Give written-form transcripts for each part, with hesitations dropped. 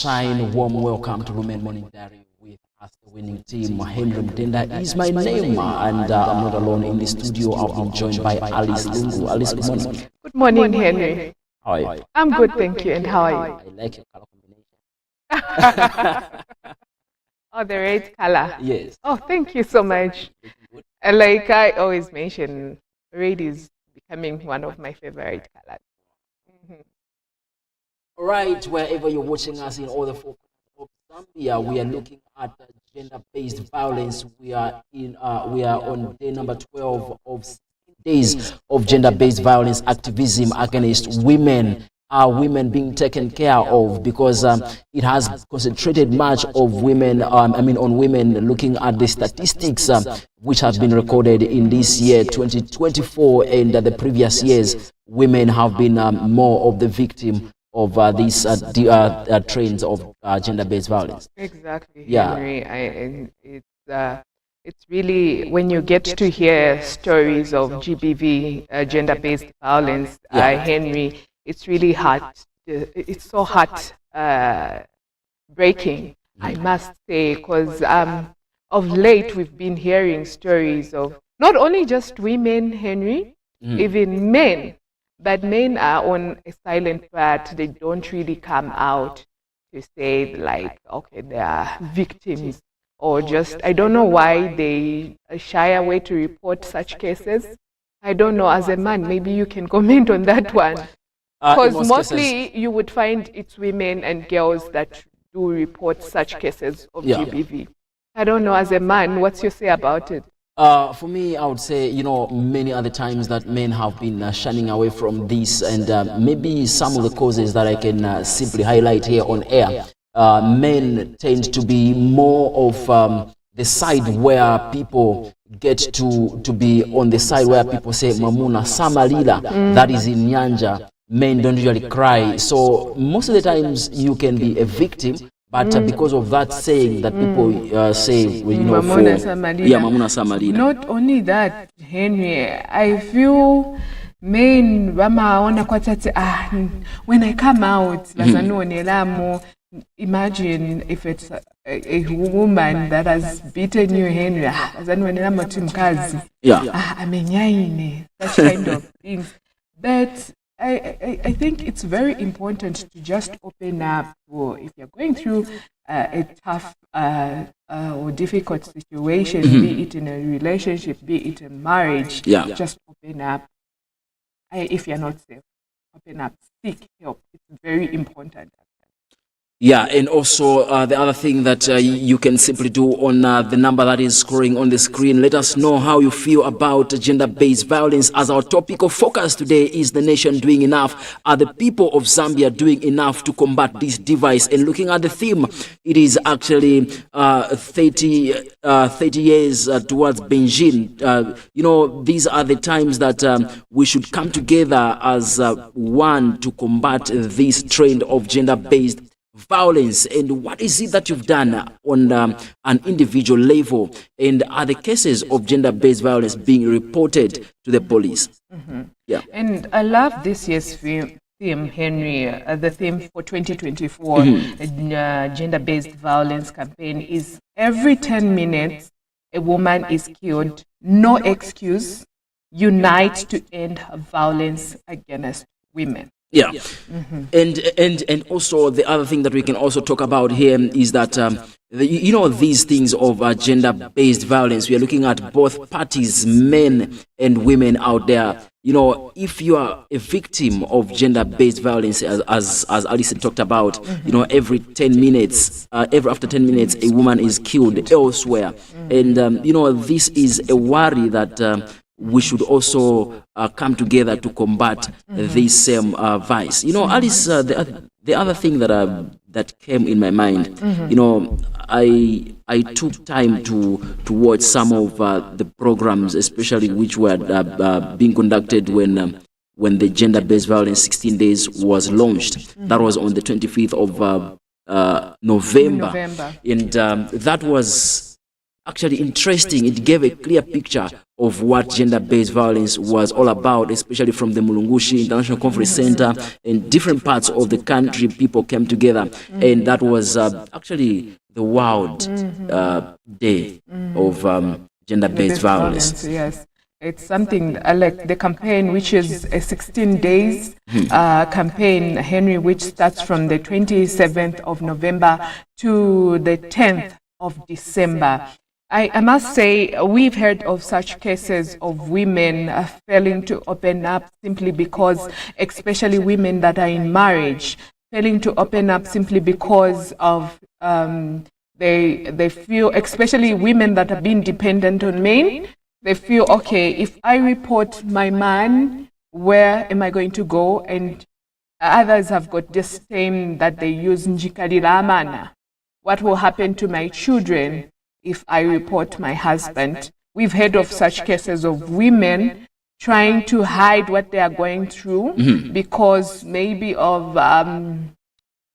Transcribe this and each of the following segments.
sunshine, warm welcome to Lumen Morning Diary with us, the winning team. Henry Mtenda is my name, and I'm not alone in the studio. I've been joined by Alice Lungu. Alice, good morning. Good morning, Henry. How are you? I'm good, thank you. And how are you? I like your color combination. Oh, the red color. Yes. Oh, thank you so much. Like I always mention, red is becoming one of my favorite colors. All right, wherever you're watching us in all the four corners of Zambia, we are looking at gender-based violence. We are on day number 12 of 16 days of gender-based violence activism against women. Women being taken care of, because it has concentrated much of women, on women, looking at the statistics which have been recorded in this year 2024 and the previous years. Women have been more of the victim of these trends of gender-based violence. Exactly, Yeah. Henry. It's really, when you get to hear stories of GBV, gender-based violence, Henry, it's really hard. It's so heart breaking, I must say, because of late we've been hearing stories of not only just women, Henry, even men. But men are on a silent part. They don't really come out to say, like, okay, they are victims, or just, I don't know why they shy away to report such cases. I don't know. As a man, maybe you can comment on that one. Because mostly you would find it's women and girls that do report such cases of GBV. I don't know. As a man, what's your say about it? For me, I would say, many other times that men have been shunning away from this, and maybe some of the causes that I can simply highlight here on air. Men tend to be more of the side where people get to be on the side where people say Mamuna Samalila, that is in Nyanja. Men don't usually cry. So most of the times you can be a victim, but because of that saying that people say, Mamuna Samalila. Yeah, Mamuna Samalila. Not only that, Henry, I feel men when I come out, imagine if it's a woman that has beaten you, Henry, such kind of things. But I think it's very important to just open up, or if you're going through a tough or difficult situation, be it in a relationship, be it in marriage, just open up. If you're not safe, open up, seek help. It's very important. Yeah, and also the other thing that you can simply do on the number that is scrolling on the screen, let us know how you feel about gender-based violence. As our topic of focus today is the nation doing enough. Are the people of Zambia doing enough to combat this device? And looking at the theme, it is actually 30 years towards Beijing. These are the times that we should come together as one to combat this trend of gender-based violence. And what is it that you've done on an individual level, and are the cases of gender-based violence being reported to the police? Yeah. And I love this year's theme, Henry. The theme for 2024 gender-based violence campaign is every 10 minutes a woman is killed. No excuse. Unite to end violence against women. Yeah. And also the other thing that we can also talk about here is that these things of gender-based violence, we are looking at both parties, men and women out there. If you are a victim of gender-based violence, as Alison talked about, every 10 minutes, after 10 minutes, a woman is killed elsewhere. And this is a worry that we should also come together to combat this same vice. Alice, the other thing that came in my mind, I took time to watch some of the programs, especially which were being conducted when the gender-based violence 16 days was launched. That was on the 25th of November. And that was actually interesting. It gave a clear picture of what gender-based violence was all about, especially from the Mulungushi International Conference Center and different parts of the country. People came together, and that was actually the World Day of gender-based violence. Yes. It's something like the campaign, which is a 16 days campaign, Henry, which starts from the 27th of November to the 10th of December. I must say, we've heard of such cases of women failing to open up simply because, especially women that are in marriage, failing to open up simply because of they feel, especially women that have been dependent on men, they feel, okay, if I report my man, where am I going to go? And others have got this same that they use, njikaliramana. What will happen to my children if I report my husband? We've heard of such cases of women trying to hide what they are going through because maybe of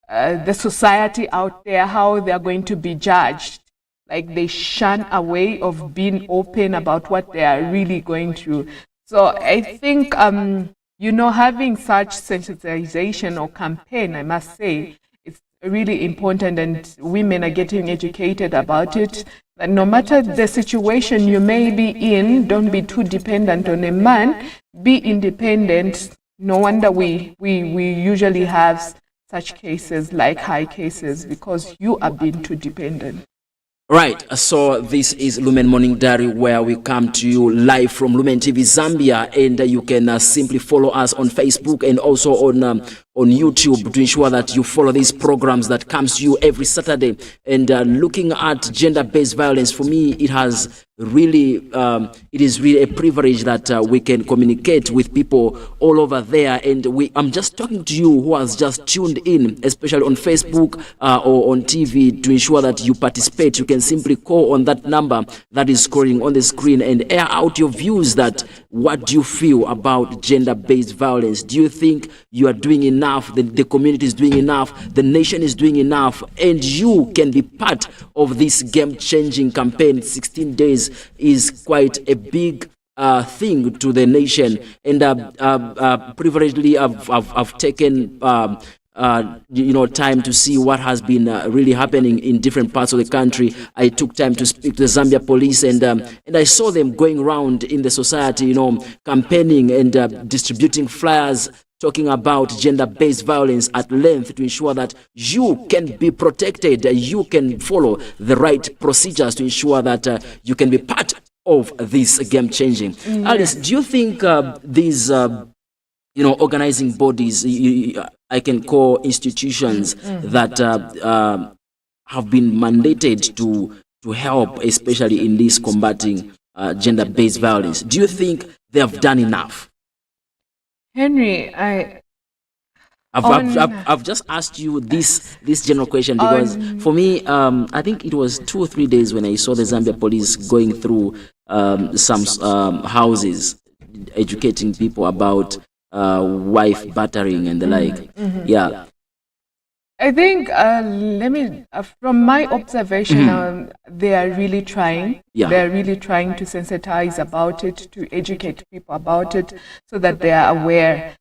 the society out there, how they are going to be judged. Like they shun away of being open about what they are really going through. So I think, having such sensitization or campaign, I must say, it's really important, and women are getting educated about it. That no matter the situation you may be in, don't be too dependent on a man, be independent. No wonder we usually have such cases, like high cases, because you are being too dependent. Right, so this is Lumen Morning Diary, where we come to you live from Lumen TV Zambia, and you can simply follow us on Facebook and also on YouTube to ensure that you follow these programs that comes to you every Saturday. And looking at gender-based violence, for me, it is really a privilege that we can communicate with people all over there. And I'm just talking to you who has just tuned in, especially on Facebook or on TV, to ensure that you participate. You can simply call on that number that is scrolling on the screen and air out your views. That what do you feel about gender-based violence? Do you think you are doing enough? The community is doing enough? The nation is doing enough? And you can be part of this game-changing campaign. 16 days is quite a big thing to the nation, and privilegedly I've taken time to see what has been really happening in different parts of the country. I took time to speak to the Zambia police, and I saw them going around in the society, campaigning and distributing flyers talking about gender-based violence at length to ensure that you can be protected, you can follow the right procedures to ensure that you can be part of this game changing. Alice, do you think these organizing bodies, I can call institutions that have been mandated to help, especially in this combating gender-based violence, do you think they have done enough? Henry, I've just asked you this general question because for me, I think it was 2 or 3 days when I saw the Zambia police going through some houses, educating people about wife battering and the like. Yeah. I think, from my observation, they are really trying. Yeah. They are really trying to sensitize about it, to educate people about it, so that they are aware.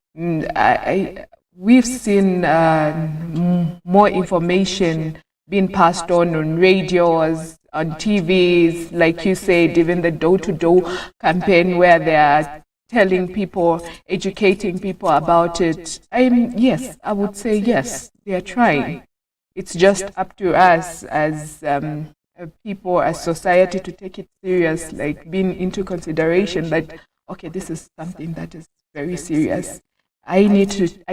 We've seen more information being passed on radios, on TVs, like you said, even the door-to-door campaign where they are telling people, educating people about it. Yes, I would say yes, they are trying. It's just up to us as people, as society, to take it serious, like being into consideration that, okay, this is something that is very serious. I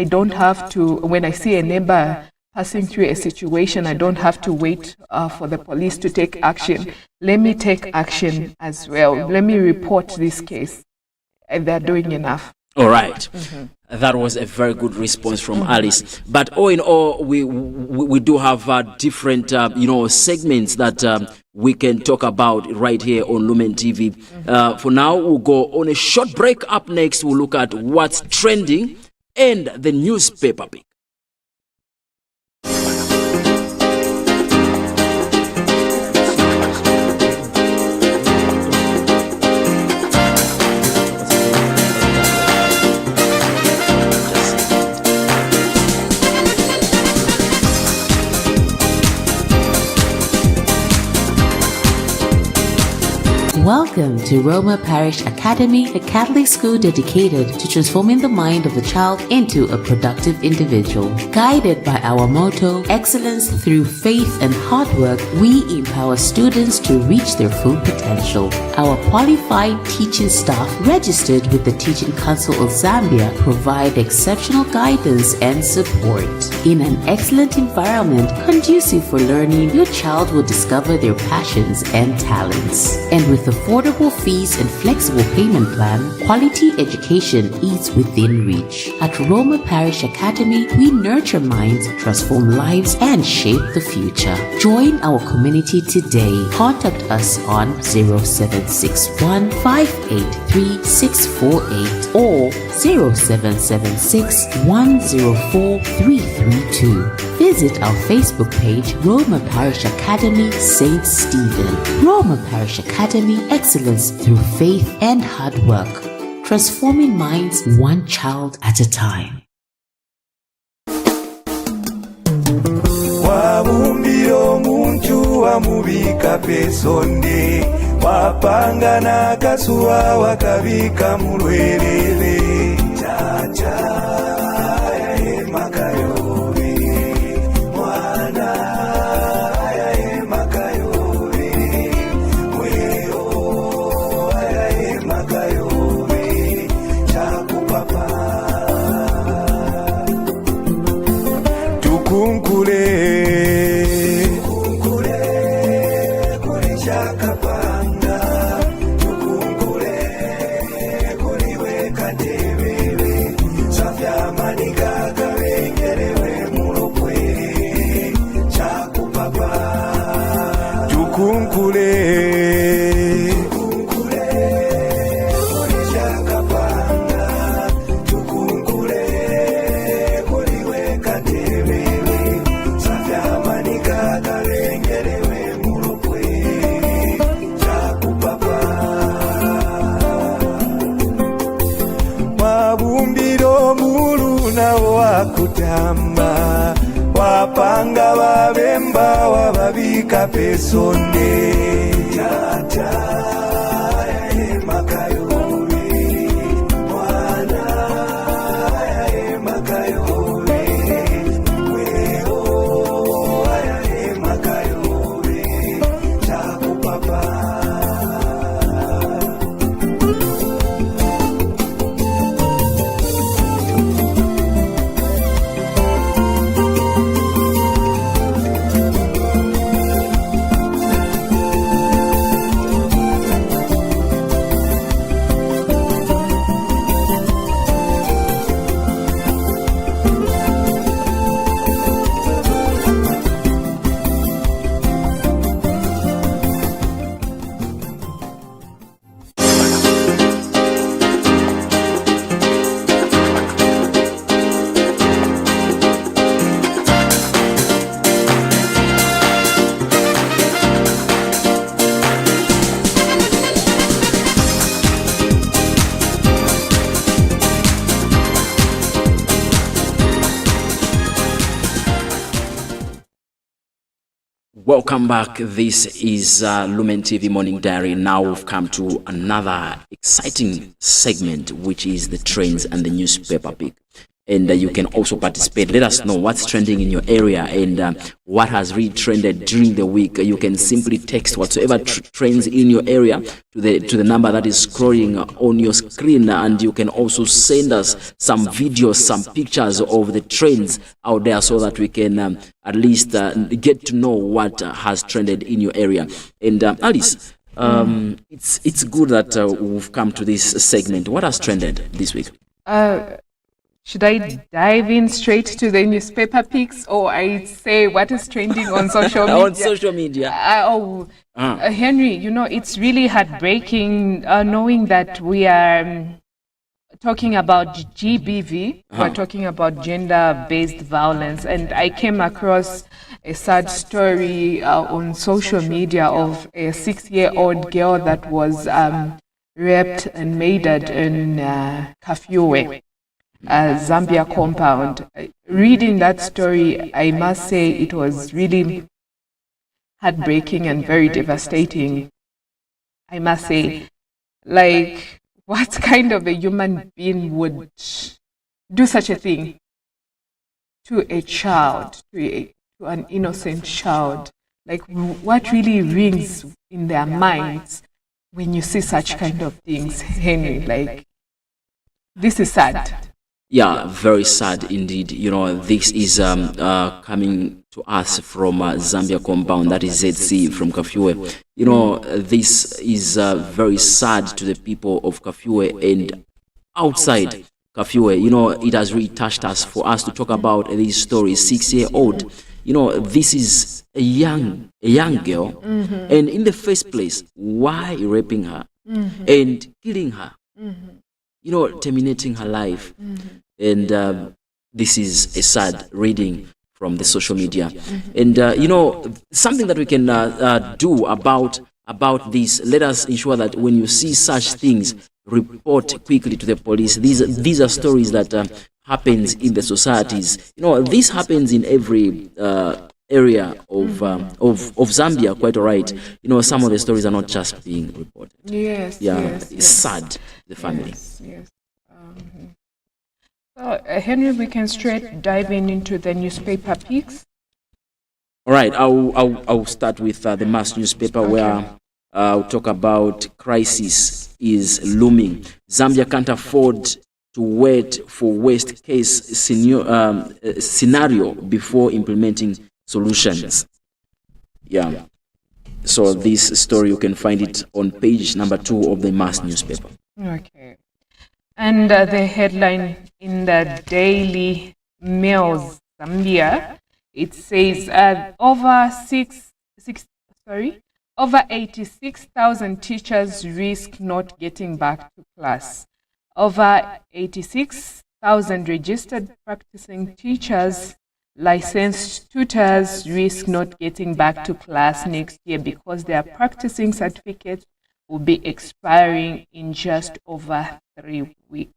don't have to, when I see a neighbor passing through a situation, I don't have to wait for the police to take action. Let me take action as well. Let me report this case. And they're doing enough. All right. That was a very good response from Alice. But all in all, we do have different segments that we can talk about right here on Lumen TV. For now, we'll go on a short break. Up next, we'll look at what's trending and the newspaper pick. Welcome to Roma Parish Academy, a Catholic school dedicated to transforming the mind of the child into a productive individual. Guided by our motto, excellence through faith and hard work, we empower students to reach their full potential. Our qualified teaching staff, registered with the Teaching Council of Zambia, provide exceptional guidance and support. In an excellent environment conducive for learning, your child will discover their passions and talents. And with affordable fees and flexible payment plan, quality education is within reach. At Roma Parish Academy, we nurture minds, transform lives, and shape the future. Join our community today. Contact us on 0761 583 648 or 0776 104 332. Visit our Facebook page, Roma Parish Academy, St. Stephen. Roma Parish Academy, excellence through faith and hard work. Transforming minds one child at a time. Wabumbira omuntu wamubika pesonde, wapanga nakasuwa wakabika mulwerere. Chacha makayobe mwana makayobe mweo makayobe chakupapa tukunkule kuli chakapanga tukunkule kuliwe kadebebe safyamanika kawengerewe mulokwe chakupapa tukunkule kuli chakapanga tukunkule kuliwe kadebebe safyamanika kawengerewe mulokwe chakupapa wabumbira omulu nawo wakutamba wapanga babemba wababika pesonde tata makayobe mwana makayobe weo makayobe chakupapa Welcome back. This is Lumen TV Morning Diary. Now we've come to another exciting segment, which is the trends and the newspaper pick. And you can also participate. Let us know what's trending in your area and what has really trended during the week. You can simply text whatsoever trends in your area to the number that is scrolling on your screen, and you can also send us some videos, some pictures of the trends out there, so that we can at least get to know what has trended in your area. And Alice, it's good that we've come to this segment. What has trended this week? Should I dive in straight to the newspaper picks, or I say what is trending on social media? On social media. Henry, you know, it's really heartbreaking knowing that we are talking about GBV. We're talking about gender-based violence, and I came across a sad story on social media of a 6-year-old girl that was raped and murdered in Kafue, Zambia compound. Reading that story, I must say it was really heartbreaking and very devastating. I must say Like, what kind of a human being would do such a thing to a child, to an innocent child? Like, what really rings in their minds when you see such kind of things, Henry? Like, this is sad. Yeah, very sad indeed. This is coming to us from Zambia compound, that is ZC from Kafue. This is very sad to the people of Kafue and outside Kafue. It has really touched us for us to talk about this story. 6-year-old. This is a young girl, and in the first place, why raping her and killing her? Terminating her life. And this is a sad reading from the social media. And, something that we can do about this, let us ensure that when you see such things, report quickly to the police. These are stories that happens in the societies. This happens in every area of Zambia, quite all right. Some of the stories are not just being reported. Yes. Yeah, yes, it's sad, the family. Yes. So, Henry, we can straight dive into the newspaper picks. All right, I'll start with the mass newspaper where I'll talk about crisis is looming. Zambia can't afford to wait for worst case scenario before implementing solutions. Yeah. So this story, you can find it on page number 2 of the mass newspaper. Okay. And the headline in the Daily Mail Zambia, it says over 86,000 teachers risk not getting back to class. Over 86,000 registered practicing teachers, licensed tutors risk not getting back to class next year because their practicing certificates will be expiring in just over 3 weeks.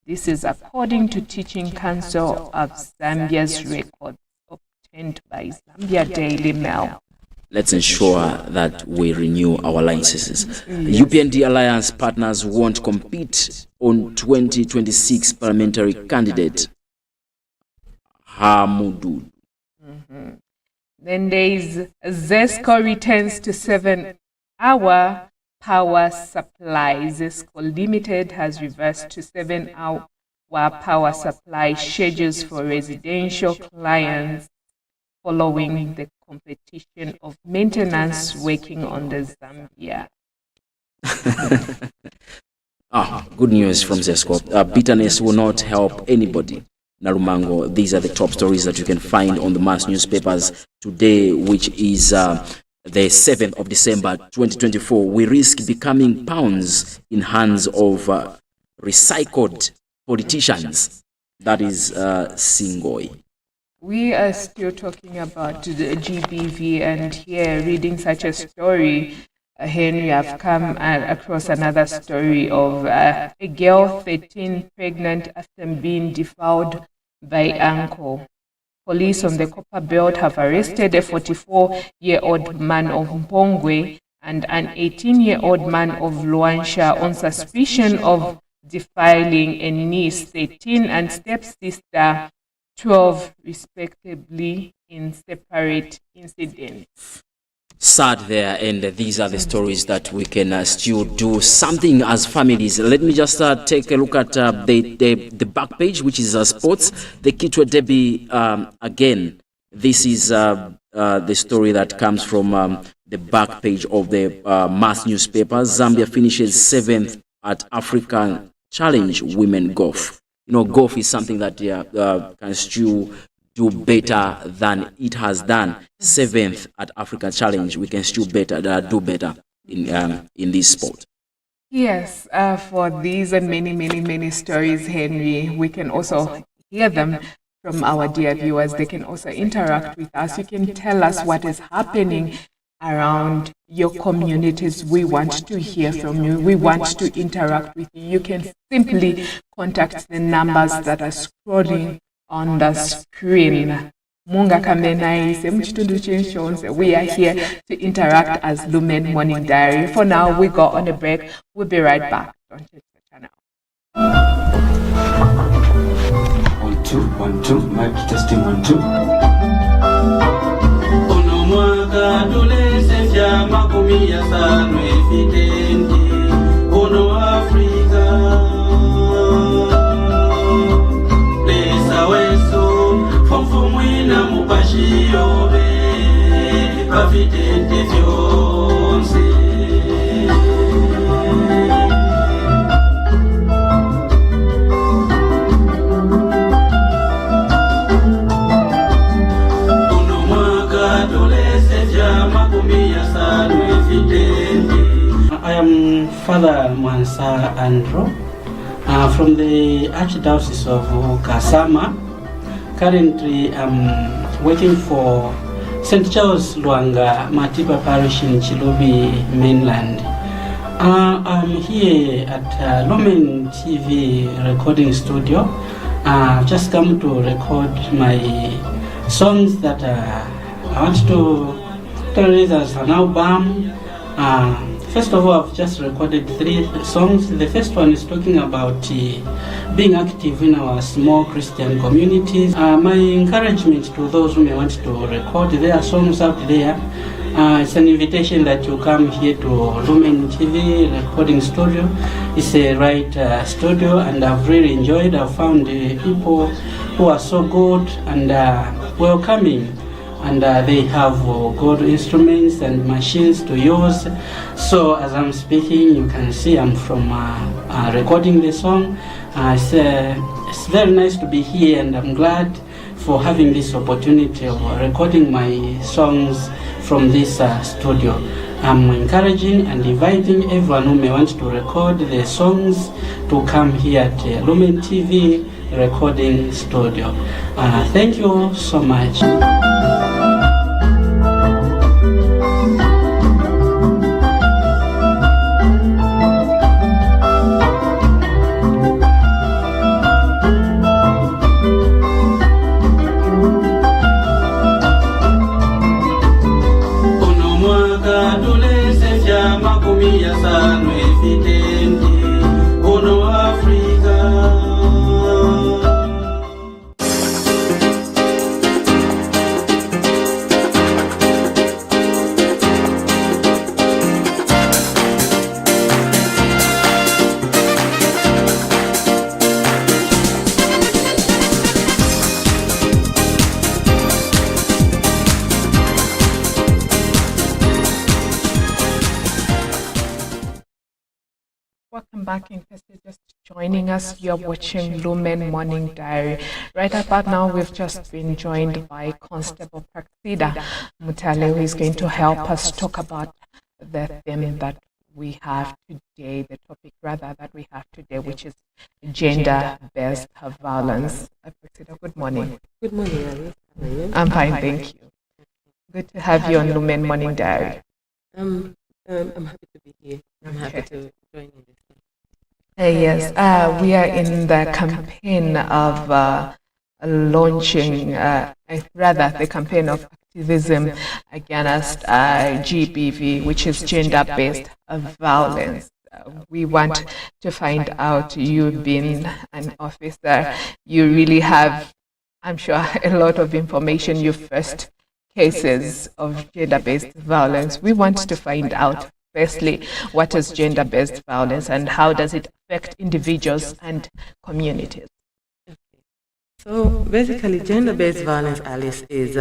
This is according to Teaching Council of Zambia's records obtained by Zambia Daily Mail. Let's ensure that we renew our licenses. UPND Alliance partners won't compete on 2026 parliamentary candidate Hamudu. Then there is ZESCO returns to 7-hour power supply. ZESCO Limited has reversed to 7-hour power supply schedules for residential clients following the competition of maintenance working on the Zambia. Good news from ZESCO. Bitterness will not help anybody. Narumango, these are the top stories that you can find on the mass newspapers today, which is the 7th of December 2024. We risk becoming pounds in hands of recycled politicians. That is Singoi. We are still talking about the GBV, and here reading such a story, Henry, I've come across another story of a girl 13 pregnant after being defiled by uncle. Police on the Copper Belt have arrested a 44-year-old man of Mpongwe and an 18-year-old man of Luansha on suspicion of defiling a niece 13 and stepsister 12 respectively in separate incidents. Sad there, and these are the stories that we can still do something as families. Let me just take a look at the back page, which is sports. The Kitwe Derby again. This is the story that comes from the back page of the mass newspaper. Zambia finishes 7th at African Challenge Women Golf. Golf is something that can still do better than it has done. 7th at African Challenge, we can still do better in this sport. Yes, for these and many stories, Henry, we can also hear them from our dear viewers. They can also interact with us. You can tell us what is happening around your communities. We want to hear from you. We want to interact with you. You can simply contact the numbers that are scrolling on the screen. Munga Kamenaise, Mchitundu Chinshonse. We are here to interact as Lumen Morning Diary. For now, we go on a break. We'll be right back. Don't change the channel. 1 2 1 2 mic testing 1 2. Mwaka tulesefya makumi ya sano efitenti Uno Afrika Lesa weso Fomfo mwina mupashi yobe Pafitenti fyonse I am Father Mwansa Andrew from the Archdiocese of Kasama. Currently, I'm working for St. Charles Luanga Matipa Parish in Chilobi mainland. I'm here at Lumen TV recording studio. I've just come to record my songs that I want to release as an album. First of all, I've just recorded 3 songs. The first one is talking about being active in our small Christian communities. My encouragement to those who may want to record their songs out there, it's an invitation that you come here to Lumen TV recording studio. It's a right studio, and I've really enjoyed. I've found people who are so good and welcoming. And they have good instruments and machines to use. So as I'm speaking, you can see I'm from recording the song. It's very nice to be here, and I'm glad for having this opportunity of recording my songs from this studio. I'm encouraging and inviting everyone who may want to record the songs to come here at Lumen TV recording studio. Thank you so much. Welcome back. In case you're just joining us, you're watching Lumen Morning Diary. Right about now, we've just been joined by Constable Praxida Mutale, who is going to help us talk about the theme that we have today, the topic rather that we have today, which is gender-based violence. Praxida, good morning. Good morning, Alice. How are you? I'm fine, thank you. Good to have you on Lumen Morning Diary. I'm happy to be here. I'm happy to join in this. Yes, we are in the campaign of launching, rather the campaign of activism against GBV, which is gender-based violence. We want to find out, you being an officer, you really have, I'm sure, a lot of information. You first cases of gender-based violence. We want to find out, firstly, what is gender-based violence and how does it affect individuals and communities? So basically, gender-based violence, Alice, is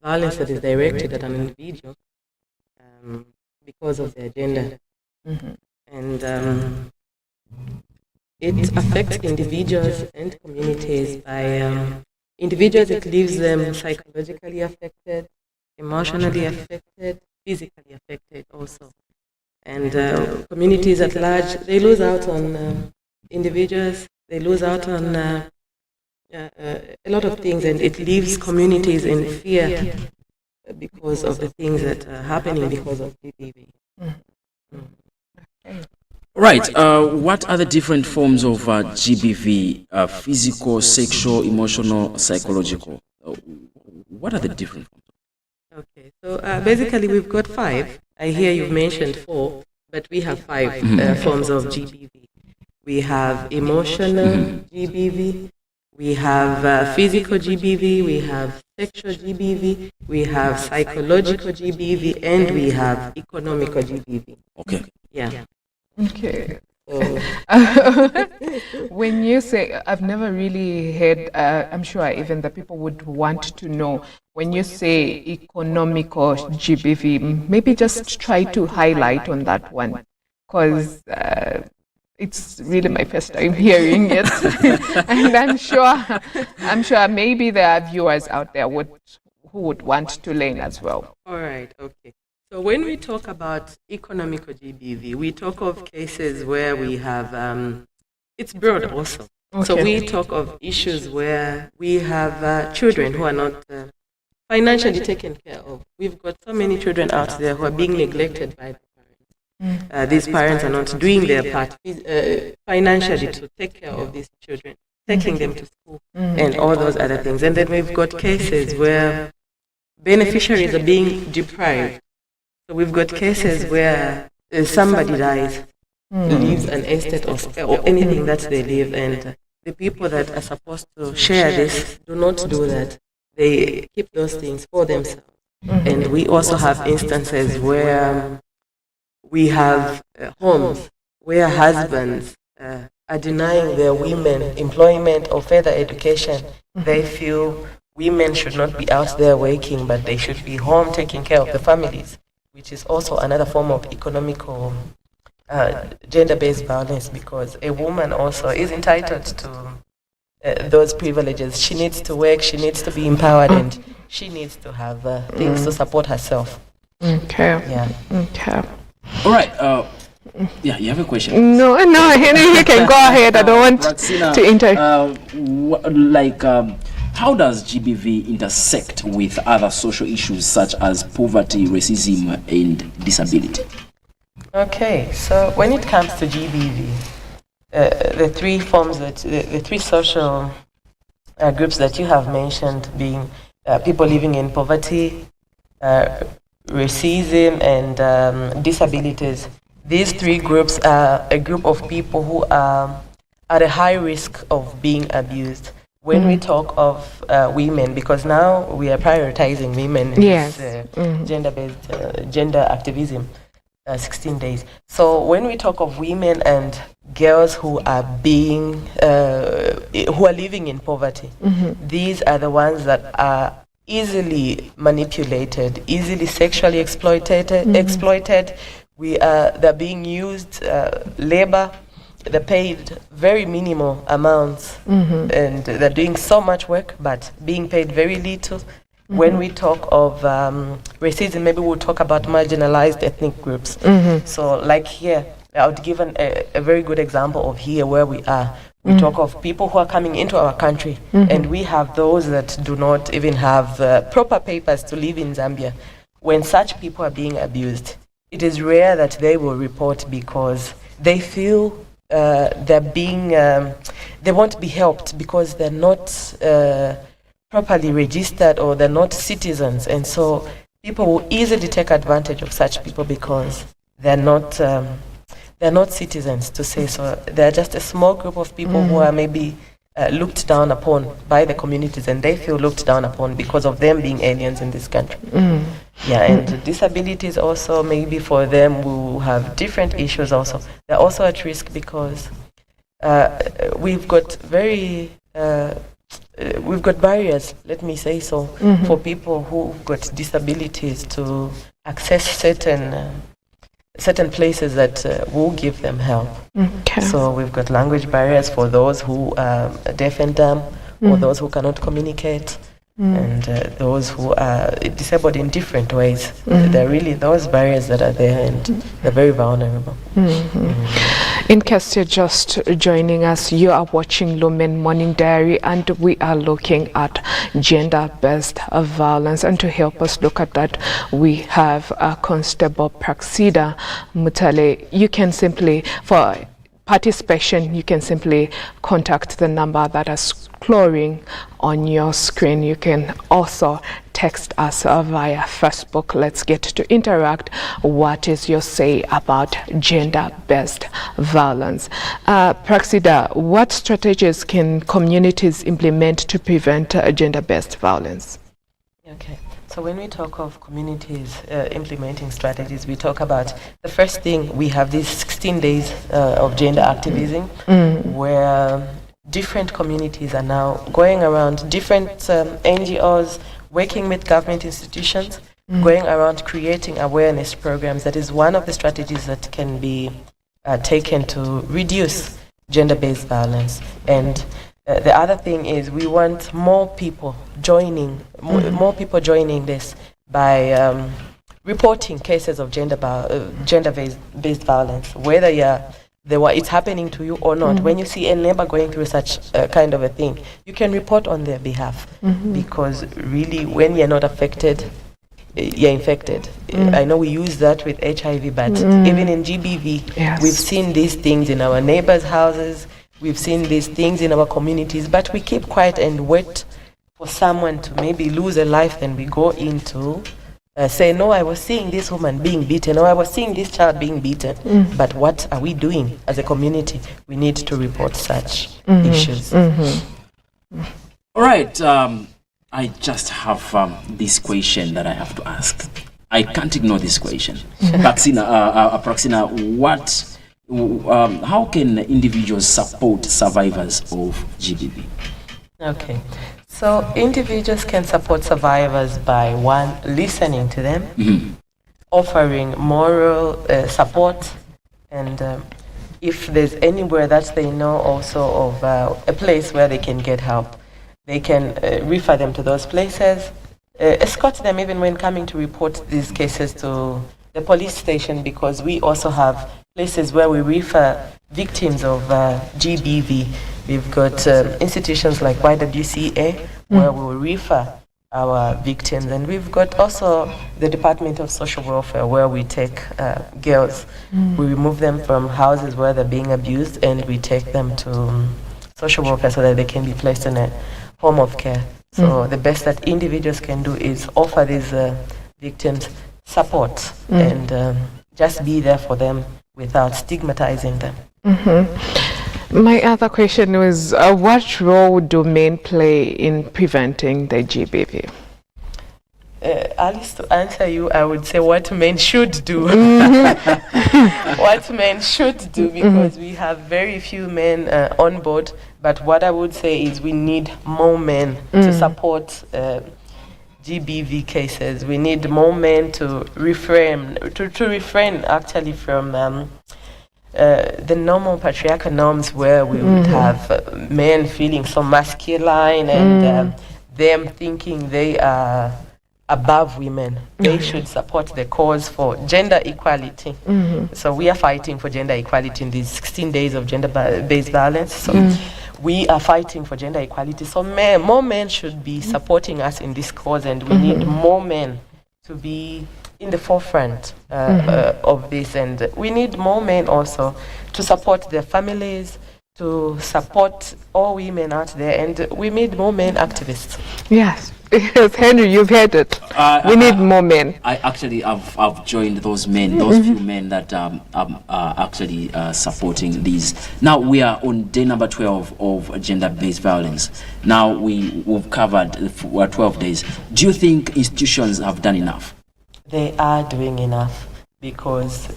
violence that is directed at an individual because of their gender. Mm-hmm. And it affects individuals and communities by individuals, it leaves them psychologically affected, emotionally affected, physically affected also. And communities at large, they lose out on individuals, they lose out on a lot of things, and it leaves communities in fear because of the things that are happening because of GBV. Right. What are the different forms of GBV? Physical, sexual, emotional, psychological. What are the different forms? Okay, so basically we've got 5. I hear you've mentioned 4, but we have 5 forms of GBV. We have emotional GBV, we have physical GBV, we have sexual GBV, we have psychological GBV, and we have economical GBV. Okay. Yeah. Okay. So, When you say, I've never really heard, I'm sure even the people would want to know, when you say economical GBV, maybe just try to highlight on that one, because it's really my first time hearing it. And I'm sure maybe there are viewers out there who would want to learn as well. all right, okay. So when we talk about economical GBV, we talk of cases where we have, it's broad also. So Okay. we talk of issues where we have children who are not financially taken care of. We've got so many children out there who are being neglected by the parents. These parents are not doing their part financially to take care of these children, taking them to school and all those other things. And then we've got cases where beneficiaries are being deprived. So we've got cases where somebody dies, leaves an estate or anything that they leave, and the people that are supposed to share this do not do that. They keep those things for themselves. And we also have instances where we have homes where husbands are denying their women employment or further education. They feel women should not be out there working, but they should be home taking care of the families, which is also another form of economical gender-based violence, because a woman also is entitled to those privileges. She needs to work, she needs to be empowered, and she needs to have things to support herself. Okay. Yeah. Okay. All right. Yeah, you have a question. No, Henry, you can go ahead. I don't want Raxina, to how does GBV intersect with other social issues such as poverty, racism, and disability? Okay, so when it comes to GBV, the 3 forms the 3 social groups that you have mentioned, being people living in poverty, racism, and disabilities. These 3 groups are a group of people who are at a high risk of being abused. When we talk of women, because now we are prioritizing women in Yes. this gender-based gender activism, 16 days. So when we talk of women and girls who are living in poverty, these are the ones that are easily manipulated, easily sexually exploited. They're being used labor. They're paid very minimal amounts, and they're doing so much work, but being paid very little. When we talk of racism, maybe we'll talk about marginalized ethnic groups. So like here, I would give a very good example of here where we are. We talk of people who are coming into our country, and we have those that do not even have proper papers to live in Zambia. When such people are being abused, it is rare that they will report because they feel they won't be helped because they're not properly registered or they're not citizens, and so people will easily take advantage of such people because they're not citizens, to say so. They're just a small group of people who are maybe looked down upon by the communities, and they feel looked down upon because of them being aliens in this country. Yeah, and disabilities also, maybe for them who have different issues also, they're also at risk because we've got barriers, let me say so, for people who've got disabilities to access certain places that will give them help. Okay. So we've got language barriers for those who are deaf and dumb, or those who cannot communicate, and those who are disabled in different ways. They're really those barriers that are there, and they're very vulnerable. In case you're just joining us, you are watching Lumen Morning Diary, and we are looking at gender-based violence. And to help us look at that, we have Constable Praxida Mutale. You can simply, for participation, you can simply contact the number that is scrolling on your screen. You can also text us via Facebook. Let's get to interact. What is your say about gender-based violence? Praxida, what strategies can communities implement to prevent gender-based violence? Okay. So when we talk of communities implementing strategies, we talk about the first thing, we have these 16 days of gender activism, where different communities are now going around, different NGOs, working with government institutions, going around creating awareness programs. That is one of the strategies that can be taken to reduce gender-based violence. And the other thing is we want more people joining, more people joining this by reporting cases of gender-based violence, whether it's happening to you or not. When you see a neighbor going through such kind of a thing, you can report on their behalf, because really when you're not affected, you're infected. I know we use that with HIV, but even in GBV, we've seen these things in our neighbors' houses. We've seen these things in our communities, but we keep quiet and wait for someone to maybe lose a life, then we go into say, no, I was seeing this woman being beaten, or I was seeing this child being beaten. But what are we doing as a community? We need to report such issues. All right. I just have this question that I have to ask. I can't ignore this question. Praxina, how can individuals support survivors of GBV? Okay, so individuals can support survivors by, one, listening to them, offering moral support, and if there's anywhere that they know also of a place where they can get help, they can refer them to those places, escort them even when coming to report these cases to the police station, because we also have places where we refer victims of GBV. We've got institutions like YWCA where we will refer our victims, and we've got also the Department of Social Welfare where we take girls. We remove them from houses where they're being abused, and we take them to social welfare so that they can be placed in a home of care. So the best that individuals can do is offer these victims support and just be there for them without stigmatizing them. My other question was, what role do men play in preventing the GBV? Alice, to answer you, I would say what men should do. What men should do, because we have very few men on board. But what I would say is we need more men to support GBV cases. We need more men to refrain actually from the normal patriarchal norms where we would have men feeling so masculine and them thinking they are above women. They should support the cause for gender equality. So we are fighting for gender equality in these 16 days of gender-based violence. So we are fighting for gender equality. So more men should be supporting us in this cause, and we need more men to be in the forefront of this. And we need more men also to support their families, to support all women out there, and we need more men activists. Yes. Yes, Henry, you've heard it. We need more men. I actually I've joined those men, those few men that are actually supporting these. Now we are on day number 12 of gender-based violence. Now we've covered 12 days. Do you think institutions have done enough? They are doing enough, because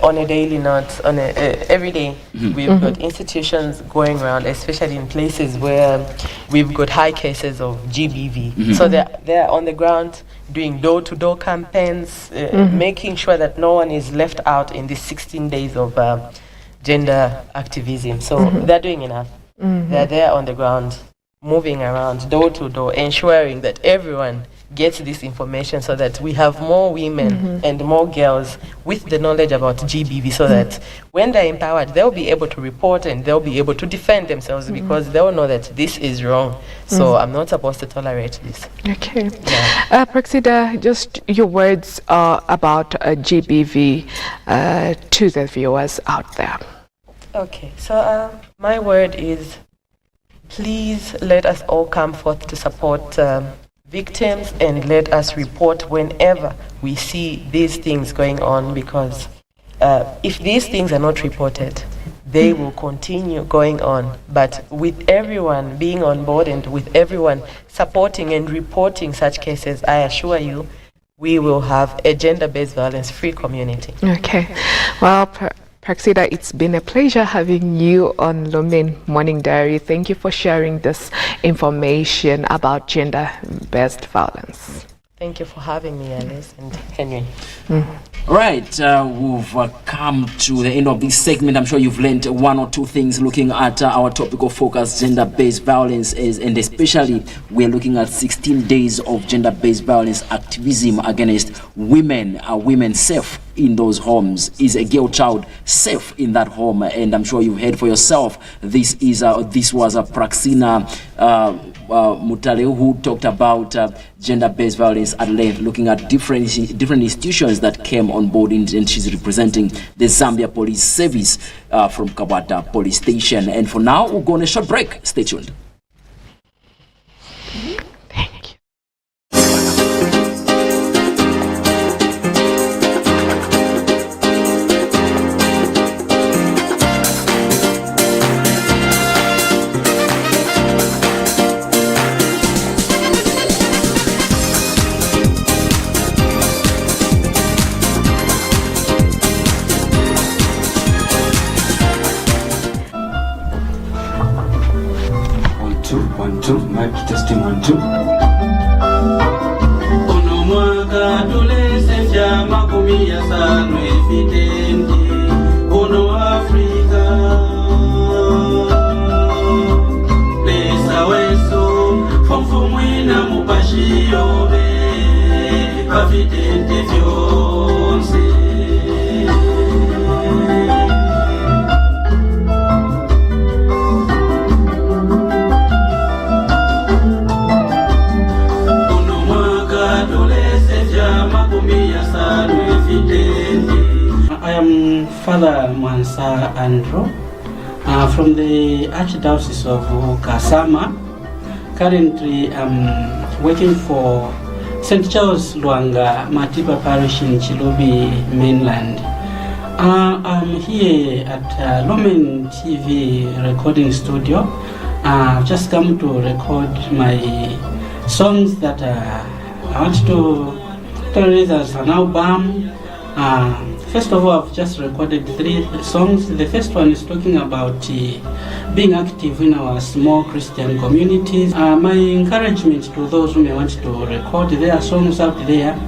on a daily note, every day, we've got institutions going around, especially in places where we've got high cases of GBV. So they're on the ground doing door-to-door campaigns, making sure that no one is left out in these 16 days of gender activism. So they're doing enough. They're there on the ground, moving around door-to-door, ensuring that everyone gets this information, so that we have more women and more girls with the knowledge about GBV, so that when they're empowered, they'll be able to report and they'll be able to defend themselves, because they'll know that this is wrong. So I'm not supposed to tolerate this. Okay. Praxida, just your words about GBV to the viewers out there. Okay, so my word is please let us all come forth to support victims and let us report whenever we see these things going on, because if these things are not reported, they will continue going on. But with everyone being on board and with everyone supporting and reporting such cases, I assure you, we will have a gender-based violence-free community. Okay. Well, Praxida, it's been a pleasure having you on Lumen Morning Diary. Thank you for sharing this information about gender-based violence. Thank you for having me, Alice and Henry. Right, we've come to the end of this segment. I'm sure you've learned one or two things looking at our topic of focus, gender-based violence, and especially we're looking at 16 days of gender-based violence activism against women. Are women safe in those homes? Is a girl child safe in that home? And I'm sure you've heard for yourself. This was a Praxina Mutale, who talked about gender-based violence at length, looking at different institutions that came on board, and she's representing the Zambia Police Service from Kabata Police Station. And for now, we'll go on a short break. Stay tuned. Thank you. One, two, mic testing, 1, 2. Uno mwaka tulese vya makumi ya sanu ifitendi uno Afrika lesa weso fomfu mwina mupashiyobe pafitende vyonse. I am Father Mwansa Andrew from the Archdiocese of Kasama. Currently, I'm working for St. Charles Luanga Matipa Parish in Chilobi mainland. I'm here at Lumen TV recording studio. I've just come to record my songs that I want to release as an album. First of all, I've just recorded 3 songs. The first one is talking about being active in our small Christian communities. My encouragement to those who may want to record their songs out there,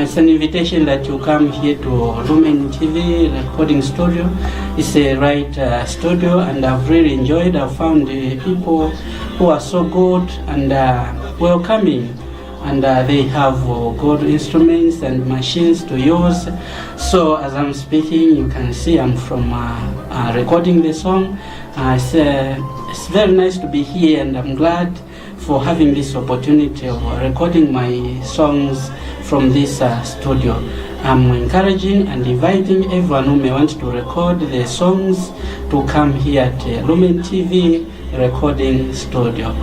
it's an invitation that you come here to Lumen TV recording studio. It's a right studio, and I've really enjoyed. I've found people who are so good and welcoming. And they have good instruments and machines to use. So as I'm speaking, you can see I'm from recording the song. It's very nice to be here, and I'm glad for having this opportunity of recording my songs from this studio. I'm encouraging and inviting everyone who may want to record the songs to come here at Lumen TV recording studio.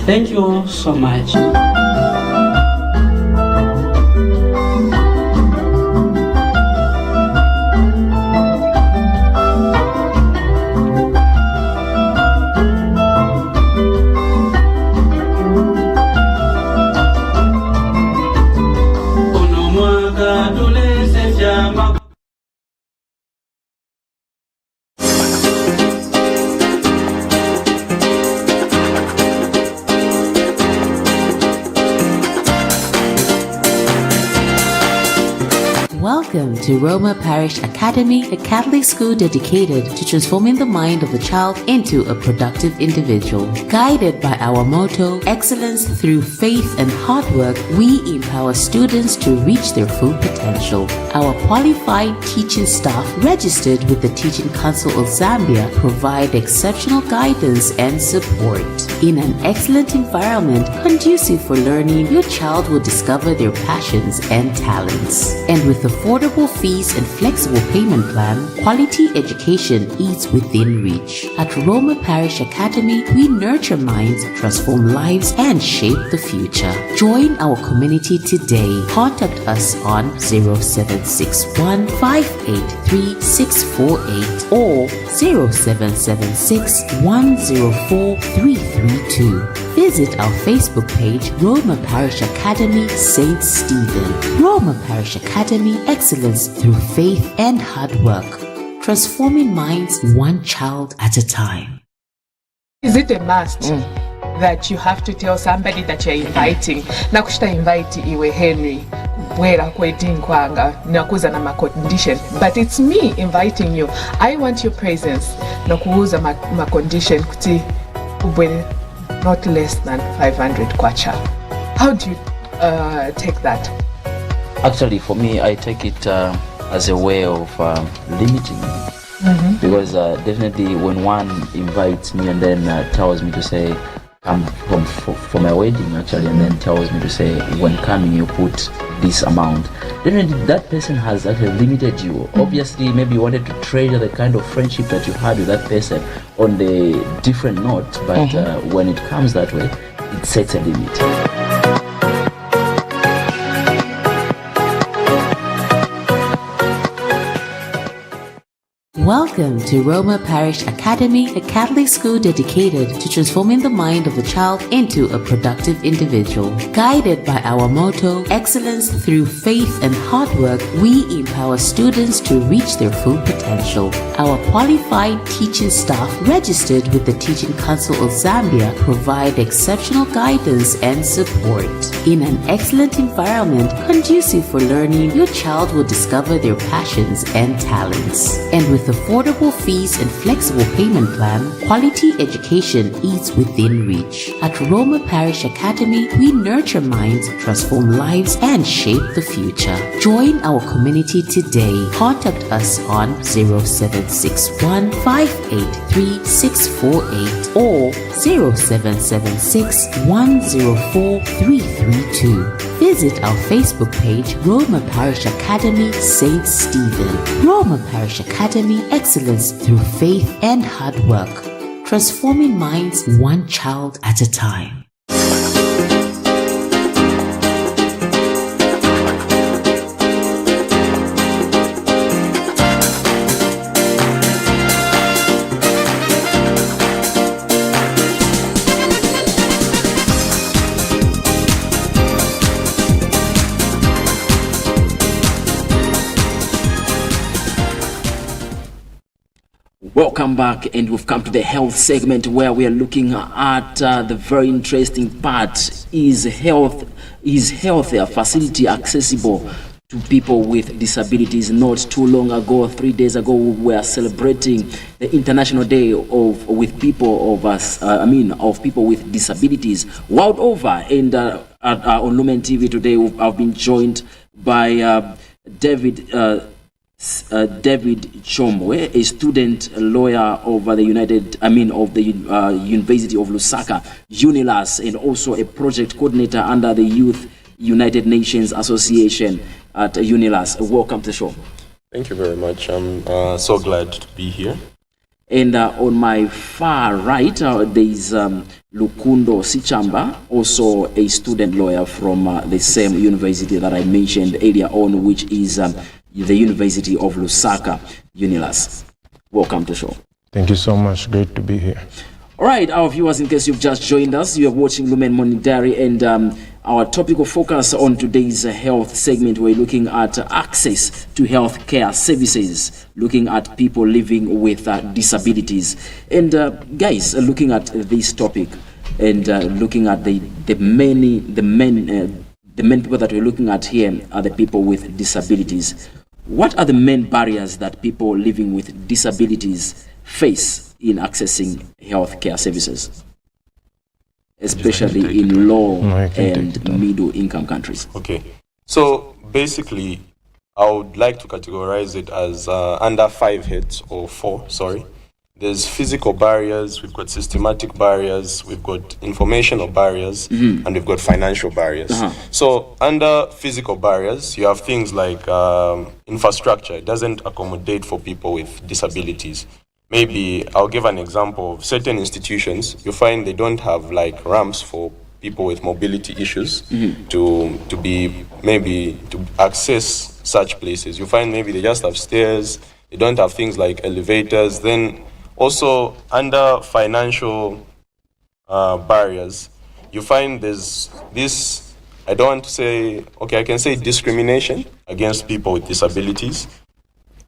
Thank you so much. Welcome to Roma Parish Academy, a Catholic school dedicated to transforming the mind of the child into a productive individual. Guided by our motto, excellence through faith and hard work, we empower students to reach their full potential. Our qualified teaching staff, registered with the Teaching Council of Zambia, provide exceptional guidance and support. In an excellent environment conducive for learning, your child will discover their passions and talents. And with affordable affordable fees and flexible payment plan, quality education is within reach. At Roma Parish Academy, we nurture minds, transform lives, and shape the future. Join our community today. Contact us on 0761 583 648 or 0776 104 332. Visit our Facebook page, Roma Parish Academy, St. Stephen. Roma Parish Academy, excellence through faith and hard work. Transforming minds one child at a time. Is it a must that you have to tell somebody that you're inviting? Nakushita invite iwe Henry kubwera kwedin kwanga nakuza na condition, but it's me inviting you. I want your presence. Nakuuza ma condition kuti kubwere not less than 500 kwacha. How do you take that? Actually, for me, I take it as a way of limiting me. Because definitely when one invites me and then tells me to say come for my wedding actually, and then tells me to say when coming you put this amount, definitely that person has actually limited you. Obviously, maybe you wanted to treasure the kind of friendship that you had with that person on the different note, but when it comes that way, it sets a limit. Welcome to Roma Parish Academy, a Catholic school dedicated to transforming the mind of the child into a productive individual. Guided by our motto, excellence through faith and hard work, we empower students to reach their full potential. Our qualified teaching staff registered with the Teaching Council of Zambia provide exceptional guidance and support. In an excellent environment conducive for learning, your child will discover their passions and talents. And with affordable fees and flexible payment plan, quality education is within reach. At Roma Parish Academy, we nurture minds, transform lives, and shape the future. Join our community today. Contact us on 0761 583 648 or 0776 104 332. Visit our Facebook page, Roma Parish Academy, St. Stephen. Roma Parish Academy, excellence through faith and hard work. Transforming minds one child at a time. Welcome back, and we've come to the health segment where we are looking at the very interesting part: is healthcare facility accessible to people with disabilities? Not too long ago, 3 days ago, we were celebrating the International Day of people with disabilities world over, and on Lumen TV today I've been joined by David Chomwe, a student lawyer of the University of Lusaka, UNILAS, and also a project coordinator under the Youth United Nations Association at UNILAS. Welcome to the show. Thank you very much. I'm so glad to be here. And on my far right, there is Lukundo Sichamba, also a student lawyer from the same university that I mentioned earlier on, which is the University of Lusaka, UNILAS. Welcome to the show. Thank you so much. Great to be here. All right, our viewers, in case you've just joined us, you are watching Lumen Morning Diary, and our topic of focus on today's health segment, we're looking at access to health care services, looking at people living with disabilities. And guys, looking at this topic and looking at the main people that we're looking at here are the people with disabilities. What are the main barriers that people living with disabilities face in accessing health care services, especially in low and middle income countries? Okay, so basically I would like to categorize it as under 5 heads, or 4, sorry. there's physical barriers, we've got systematic barriers, we've got informational barriers, and we've got financial barriers. So under physical barriers, you have things like infrastructure. It doesn't accommodate for people with disabilities. Maybe I'll give an example of certain institutions. You find they don't have like ramps for people with mobility issues to access such places. You find maybe they just have stairs. They don't have things like elevators. Then also, under financial barriers, you find there's this, I don't want to say, okay, I can say discrimination against people with disabilities.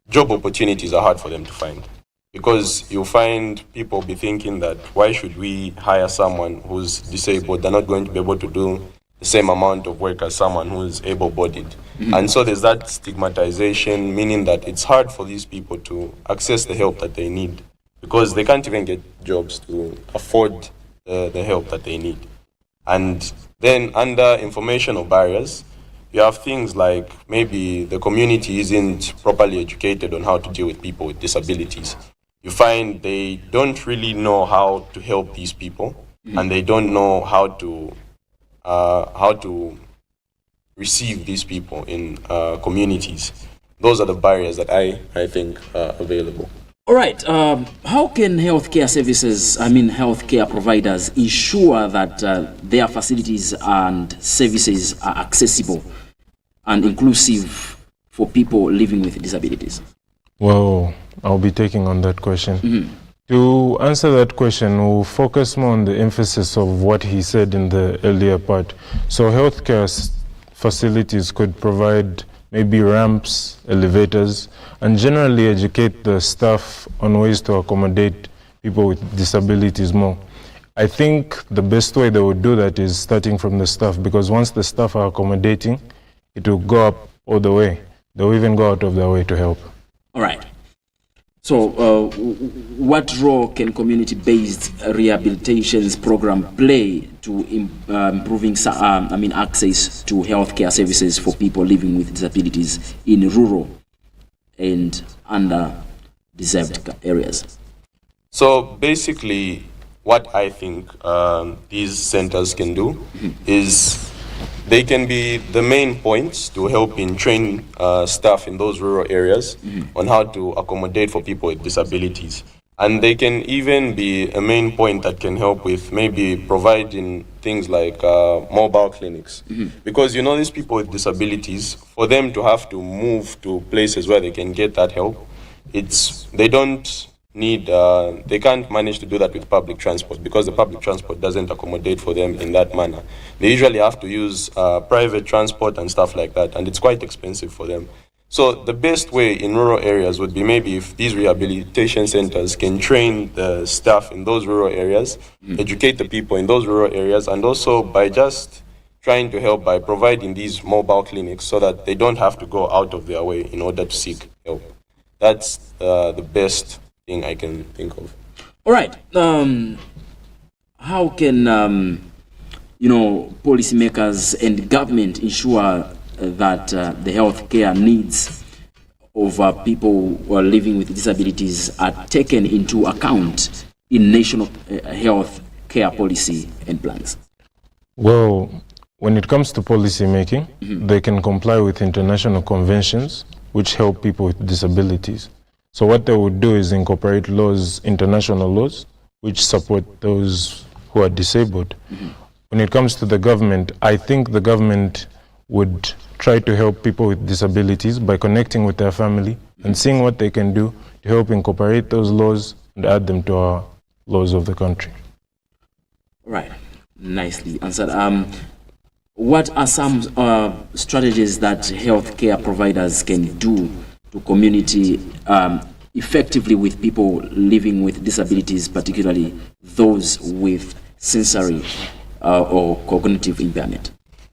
Job opportunities are hard for them to find because you find people be thinking that why should we hire someone who's disabled? They're not going to be able to do the same amount of work as someone who's able-bodied. And so there's that stigmatization, meaning that it's hard for these people to access the help that they need, because they can't even get jobs to afford the help that they need. And then under informational barriers, you have things like maybe the community isn't properly educated on how to deal with people with disabilities. You find they don't really know how to help these people, and they don't know how to receive these people in communities. Those are the barriers that I think are available. All right. How can healthcare providers ensure that their facilities and services are accessible and inclusive for people living with disabilities? Well, I'll be taking on that question. To answer that question, we'll focus more on the emphasis of what he said in the earlier part. So healthcare facilities could provide maybe ramps, elevators, and generally educate the staff on ways to accommodate people with disabilities more. I think the best way they would do that is starting from the staff, because once the staff are accommodating, it will go up all the way. They'll even go out of their way to help. All right. So what role can community-based rehabilitations program play to improving access to healthcare services for people living with disabilities in rural and underdeserved areas? So basically, what I think these centers can do is they can be the main points to help in training staff in those rural areas on how to accommodate for people with disabilities. And they can even be a main point that can help with maybe providing things like mobile clinics. Because these people with disabilities, for them to have to move to places where they can get that help, they can't manage to do that with public transport, because the public transport doesn't accommodate for them in that manner. They usually have to use private transport and stuff like that, and it's quite expensive for them. So the best way in rural areas would be maybe if these rehabilitation centers can train the staff in those rural areas, educate the people in those rural areas, and also by just trying to help by providing these mobile clinics so that they don't have to go out of their way in order to seek help. That's the best thing I can think of. All right. How can policymakers and government ensure that the healthcare needs of people who are living with disabilities are taken into account in national health care policy and plans? Well, when it comes to policy making, they can comply with international conventions which help people with disabilities. So what they would do is incorporate laws, international laws, which support those who are disabled. When it comes to the government, I think the government would try to help people with disabilities by connecting with their family and seeing what they can do to help incorporate those laws and add them to our laws of the country. Right. Nicely answered. What are some strategies that healthcare providers can do to community effectively with people living with disabilities, particularly those with sensory or cognitive impairment?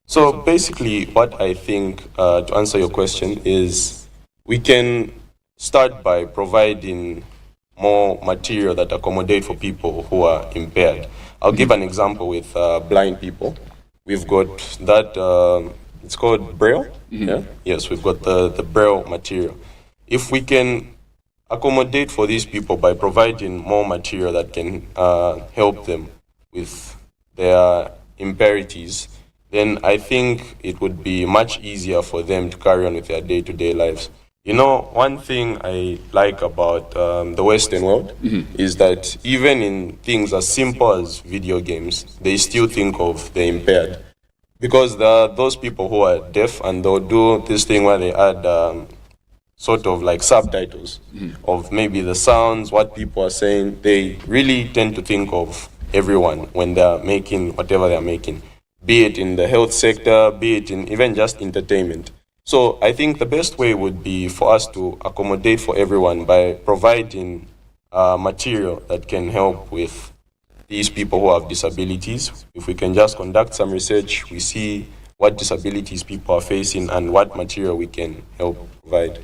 So basically what I think, to answer your question, is we can start by providing more material that accommodate for people who are impaired. I'll give an example with blind people. We've got that, it's called Braille. Yeah? Yes, we've got the Braille material. If we can accommodate for these people by providing more material that can help them with their imperaties, then I think it would be much easier for them to carry on with their day-to-day lives. You know, one thing I like about the Western world is that even in things as simple as video games, they still think of the impaired. Because there are those people who are deaf and they'll do this thing where they add sort of like subtitles of maybe the sounds, what people are saying. They really tend to think of everyone when they're making whatever they're making, be it in the health sector, be it in even just entertainment. So I think the best way would be for us to accommodate for everyone by providing material that can help with these people who have disabilities. If we can just conduct some research, we see what disabilities people are facing and what material we can help provide.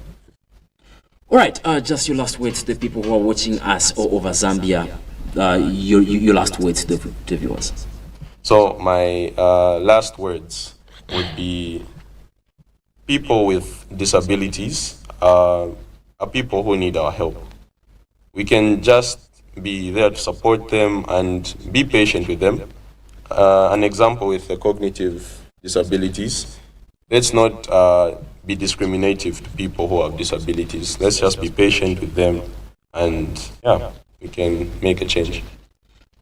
All right, just your last words to the people who are watching us all over Zambia. Your last words to the viewers. So my last words would be, people with disabilities are people who need our help. We can just be there to support them and be patient with them. An example with the cognitive disabilities, let's not be discriminative to people who have disabilities. Let's just be patient with them and we can make a change.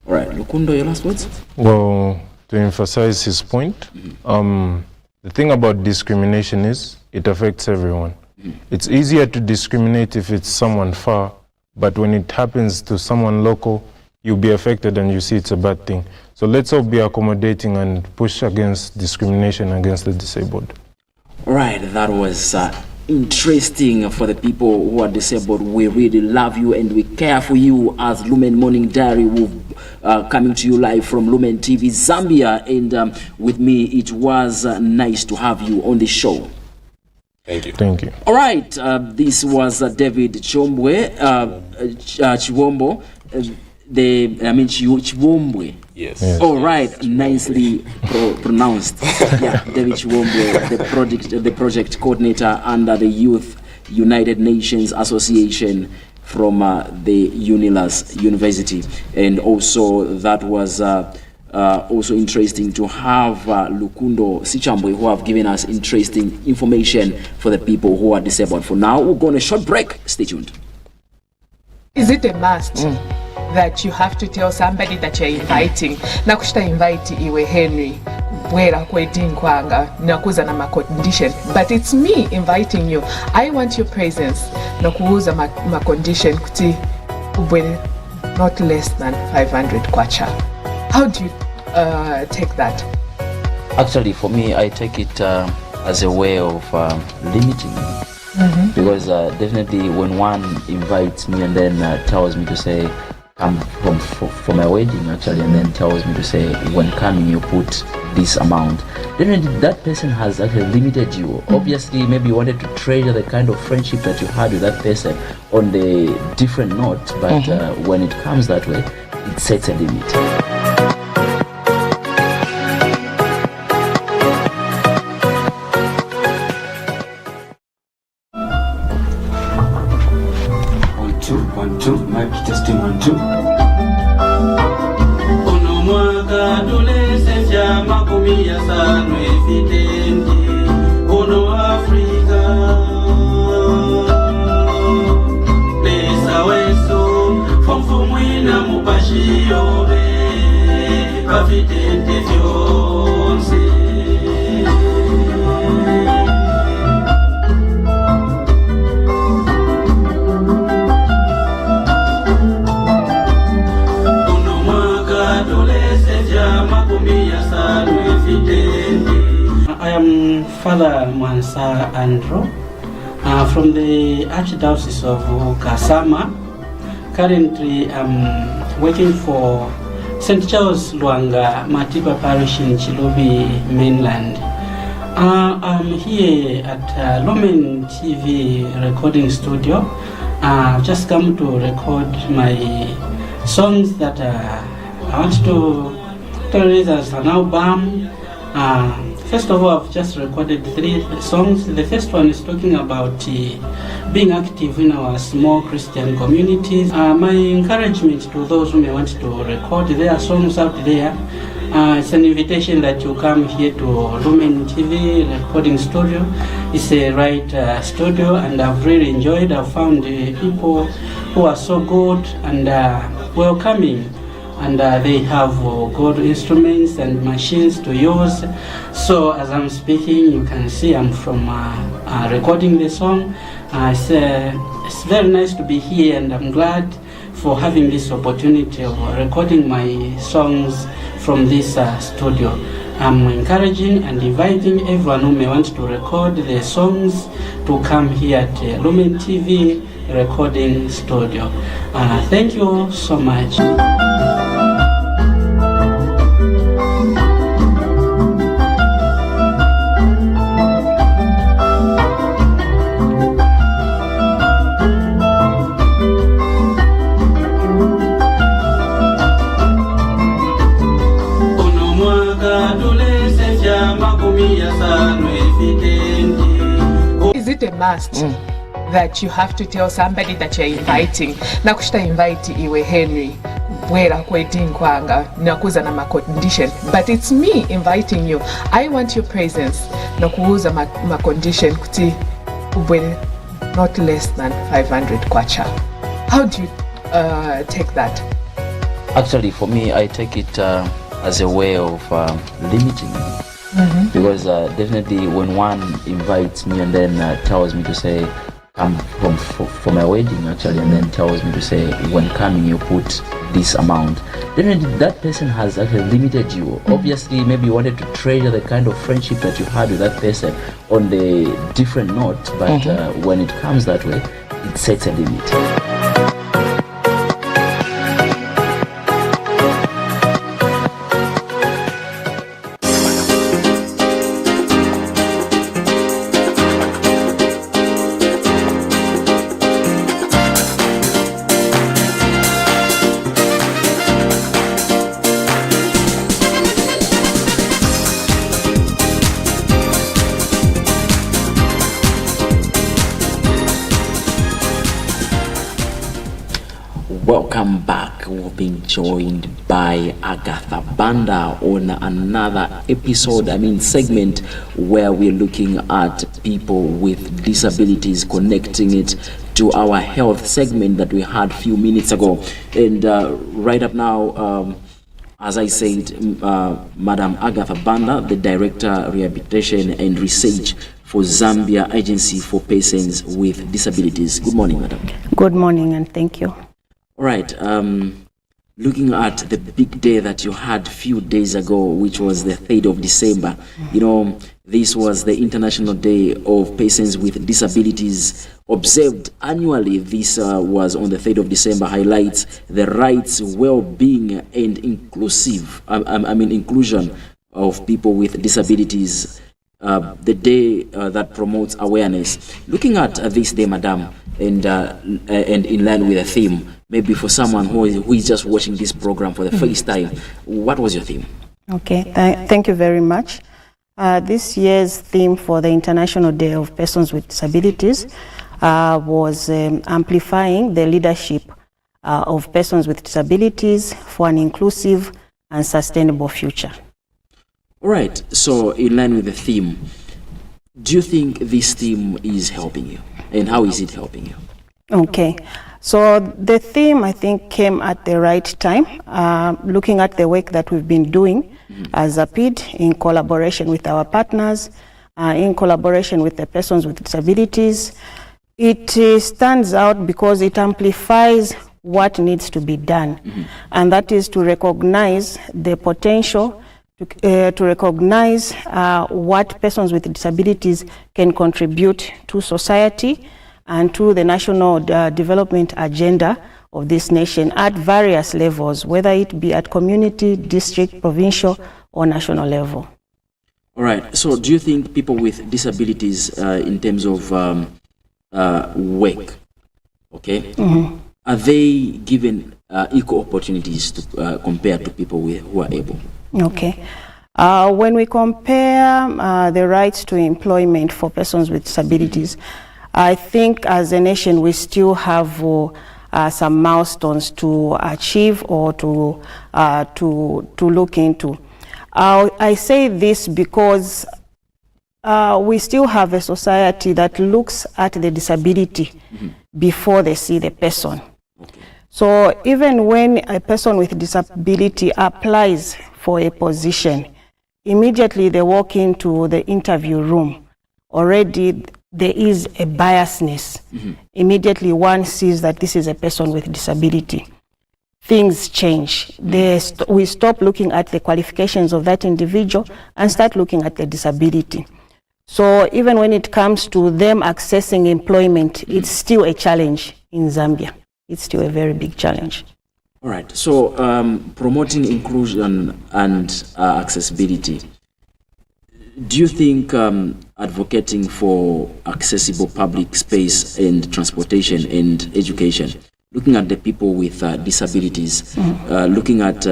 All right, Lukundo, your last words? Well, to emphasize his point, the thing about discrimination is it affects everyone. It's easier to discriminate if it's someone far, but when it happens to someone local, you'll be affected and you see it's a bad thing. So let's all be accommodating and push against discrimination against the disabled. All right, that was interesting for the people who are disabled. We really love you and we care for you as Lumen Morning Diary. Coming to you live from Lumen TV Zambia, and with me it was nice to have you on the show. Thank you. Thank you. All right, this was David Chiwombwe, Chiwombo, Chiwombwe. Yes. All right, nicely pronounced. Yeah, David Chiwombwe, the project coordinator under the Youth United Nations Association from the UNILAS University. And also that was also interesting to have Lukundo Sichambwe, who have given us interesting information for the people who are disabled. For now, we'll go on a short break. Stay tuned. Is it a must that you have to tell somebody that you're inviting? Nakushita invite iwe Henry bwera kwedin kwanga nakuza na condition, but it's me inviting you. I want your presence nakuuza ma condition kuti ubwere not less than 500 kwacha. How do you take that? Actually, for me, I take it as a way of limiting me. Because definitely when one invites me and then tells me to say come for my wedding actually, and then tells me to say when coming you put this amount, then that person has actually limited you. Obviously, maybe you wanted to treasure the kind of friendship that you had with that person on the different note, but when it comes that way, it sets a limit. Mic testing 1 2. Ono mwaka tulese vya makumi ya sanu efitendi ono Afrika pesa weso fomfu mwina mupashiyobe pafitende vyonse. I am Father Mwansa Andrew from the Archdiocese of Kasama. Currently, I'm working for St. Charles Luanga Matipa Parish in Chilobi mainland. I'm here at Lumen TV recording studio. I've just come to record my songs that I want to release as an album. First of all, I've just recorded 3 songs. The first one is talking about being active in our small Christian communities. My encouragement to those who may want to record their songs out there, it's an invitation that you come here to Lumen TV recording studio. It's a right studio, and I've really enjoyed. I've found people who are so good and welcoming. And they have good instruments and machines to use. So as I'm speaking, you can see I'm from recording the song. It's very nice to be here, and I'm glad for having this opportunity of recording my songs from this studio. I'm encouraging and inviting everyone who may want to record their songs to come here at Lumen TV recording studio. Thank you so much. Is it a must that you have to tell somebody that you're inviting? Nakushita invite iwe Henry wera kweting kwanga nakuza na condition, but it's me inviting you. I want your presence. Nakuuza ma condition kuti ubwe not less than 500 kwacha. How do you take that? Actually, for me, I take it as a way of limiting me. Because definitely when one invites me and then tells me to say come for my wedding actually, and then tells me to say when coming you put this amount, then that person has actually limited you. Obviously, maybe you wanted to treasure the kind of friendship that you had with that person on the different note, but when it comes that way, it sets a limit. Welcome back. We've been joined by Agatha Banda on another episode, segment where we're looking at people with disabilities, connecting it to our health segment that we had a few minutes ago. And right up now, as I said, Madam Agatha Banda, the Director, Rehabilitation and Research for Zambia Agency for Persons with Disabilities. Good morning, Madam. Good morning, and thank you. All right, looking at the big day that you had a few days ago, which was the 3rd of December, this was the International Day of Persons with Disabilities, observed annually. This was on the 3rd of December, highlights the rights, well-being and inclusion of people with disabilities. The day that promotes awareness. Looking at this day, Madam, and in line with the theme, maybe for someone who is just watching this program for the first time, what was your theme? Okay, thank you very much. This year's theme for the International Day of Persons with Disabilities was amplifying the leadership of persons with disabilities for an inclusive and sustainable future. All right, so in line with the theme, do you think this theme is helping you? And how is it helping you? Okay, so the theme, I think, came at the right time, looking at the work that we've been doing as a PID in collaboration with our partners, in collaboration with the persons with disabilities. It stands out because it amplifies what needs to be done, and that is to recognize the potential, to recognize what persons with disabilities can contribute to society and to the national development agenda of this nation at various levels, whether it be at community, district, provincial, or national level. All right, so do you think people with disabilities in terms of work, okay, are they given equal opportunities to, compared to people who are able? Okay. When we compare the rights to employment for persons with disabilities, I think as a nation we still have some milestones to achieve or to look into. I say this because we still have a society that looks at the disability before they see the person. So even when a person with disability applies for a position, immediately they walk into the interview room, already there is a biasness. Immediately one sees that this is a person with disability. Things change. We stop looking at the qualifications of that individual and start looking at the disability. So even when it comes to them accessing employment, it's still a challenge in Zambia. It's still a very big challenge. All right. So promoting inclusion and accessibility. Do you think advocating for accessible public space and transportation and education, looking at the people with disabilities, looking at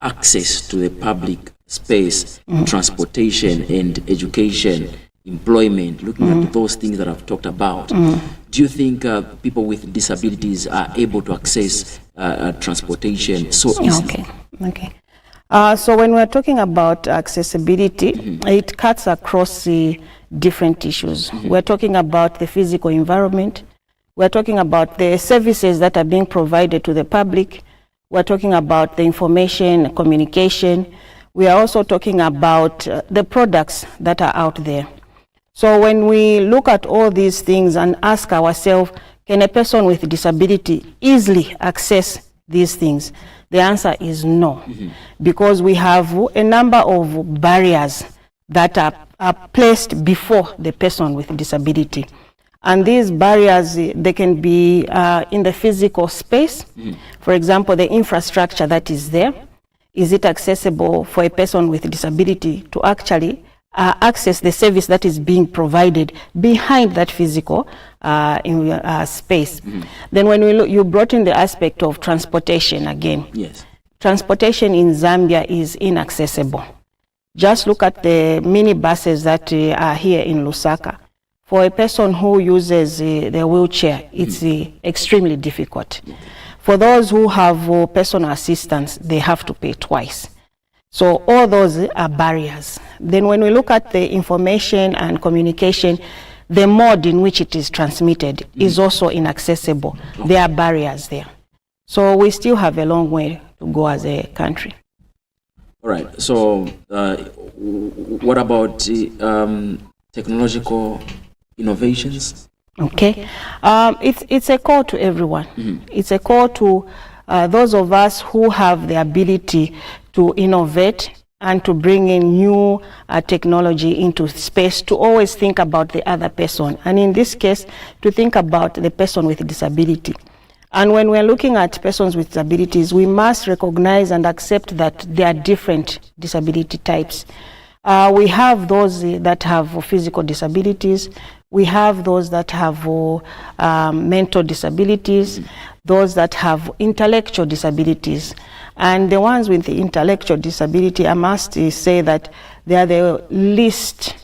access to the public space, transportation and education, employment, looking at those things that I've talked about, do you think people with disabilities are able to access transportation so easily? Okay. So when we're talking about accessibility, it cuts across the different issues. We're talking about the physical environment. We're talking about the services that are being provided to the public. We're talking about the information, communication. We are also talking about the products that are out there. So when we look at all these things and ask ourselves, can a person with disability easily access these things? The answer is no, because we have a number of barriers that are placed before the person with disability. And these barriers, they can be in the physical space. For example, the infrastructure that is there. Is it accessible for a person with disability to actually access the service that is being provided behind that physical space? Then when we look, you brought in the aspect of transportation again. Yes. Transportation in Zambia is inaccessible. Just look at the minibuses that are here in Lusaka. For a person who uses the wheelchair, it's extremely difficult. For those who have personal assistance, they have to pay twice. So all those are barriers. Then when we look at the information and communication, the mode in which it is transmitted is also inaccessible. There are barriers there. So we still have a long way to go as a country. All right. So what about technological innovations? Okay. It's a call to everyone. It's a call to those of us who have the ability to innovate and to bring in new technology into space, to always think about the other person. And in this case, to think about the person with disability. And when we're looking at persons with disabilities, we must recognize and accept that there are different disability types. We have those that have physical disabilities. We have those that have mental disabilities, those that have intellectual disabilities. And the ones with the intellectual disability, I must say that they are the least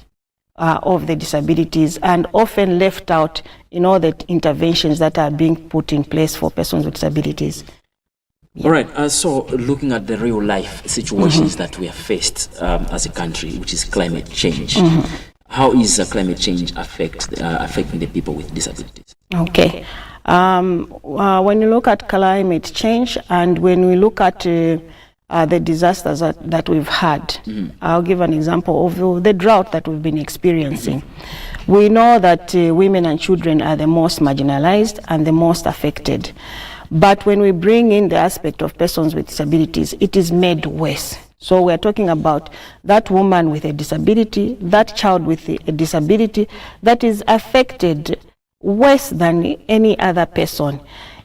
of the disabilities and often left out in all the interventions that are being put in place for persons with disabilities. All right, so looking at the real life situations that we have faced as a country, which is climate change, how is climate change affecting the people with disabilities? Okay. When you look at climate change and when we look at the disasters that we've had, I'll give an example of the drought that we've been experiencing. We know that women and children are the most marginalized and the most affected. But when we bring in the aspect of persons with disabilities, it is made worse. So we're talking about that woman with a disability, that child with a disability that is affected worse than any other person.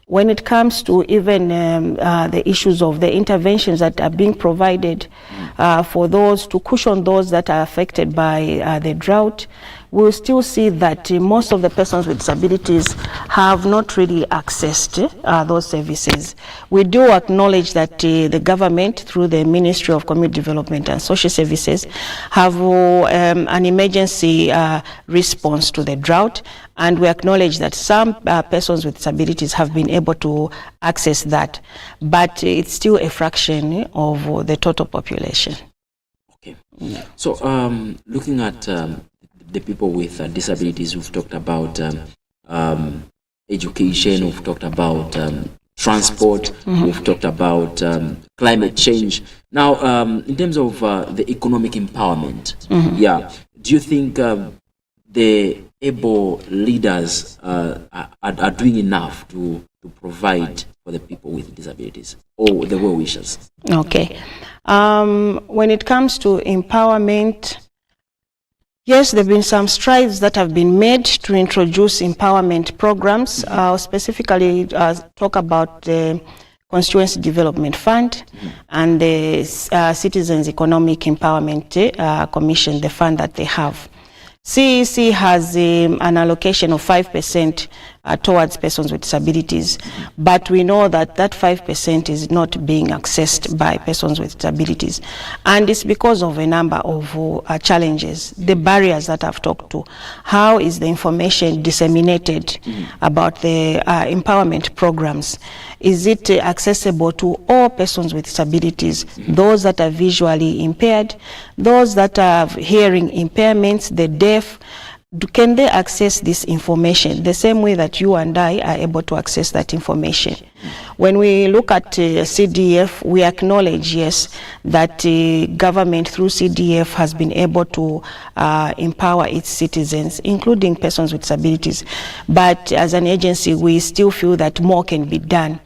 When it comes to even the issues of the interventions that are being provided, for those to cushion those that are affected by the drought, we'll still see that most of the persons with disabilities have not really accessed those services. We do acknowledge that the government, through the Ministry of Community Development and Social Services, have an emergency response to the drought, and we acknowledge that some persons with disabilities have been able to access that, but it's still a fraction of the total population. Okay. So looking at the people with disabilities, we've talked about education, we've talked about transport, we've talked about climate change. Now, in terms of the economic empowerment, do you think the able leaders are doing enough to provide for the people with disabilities or the well-wishers? Okay. When it comes to empowerment, yes, there have been some strides that have been made to introduce empowerment programs. Specifically, talk about the Constituency Development Fund and the Citizens Economic Empowerment Commission, the fund that they have. CEC has an allocation of 5% towards persons with disabilities, but we know that that 5% is not being accessed by persons with disabilities, and it's because of a number of challenges, the barriers that I've talked to. How is the information disseminated about the empowerment programs? Is it accessible to all persons with disabilities, those that are visually impaired, those that have hearing impairments, the deaf? Can they access this information the same way that you and I are able to access that information? When we look at CDF, we acknowledge, yes, that government through CDF has been able to empower its citizens, including persons with disabilities. But as an agency, we still feel that more can be done.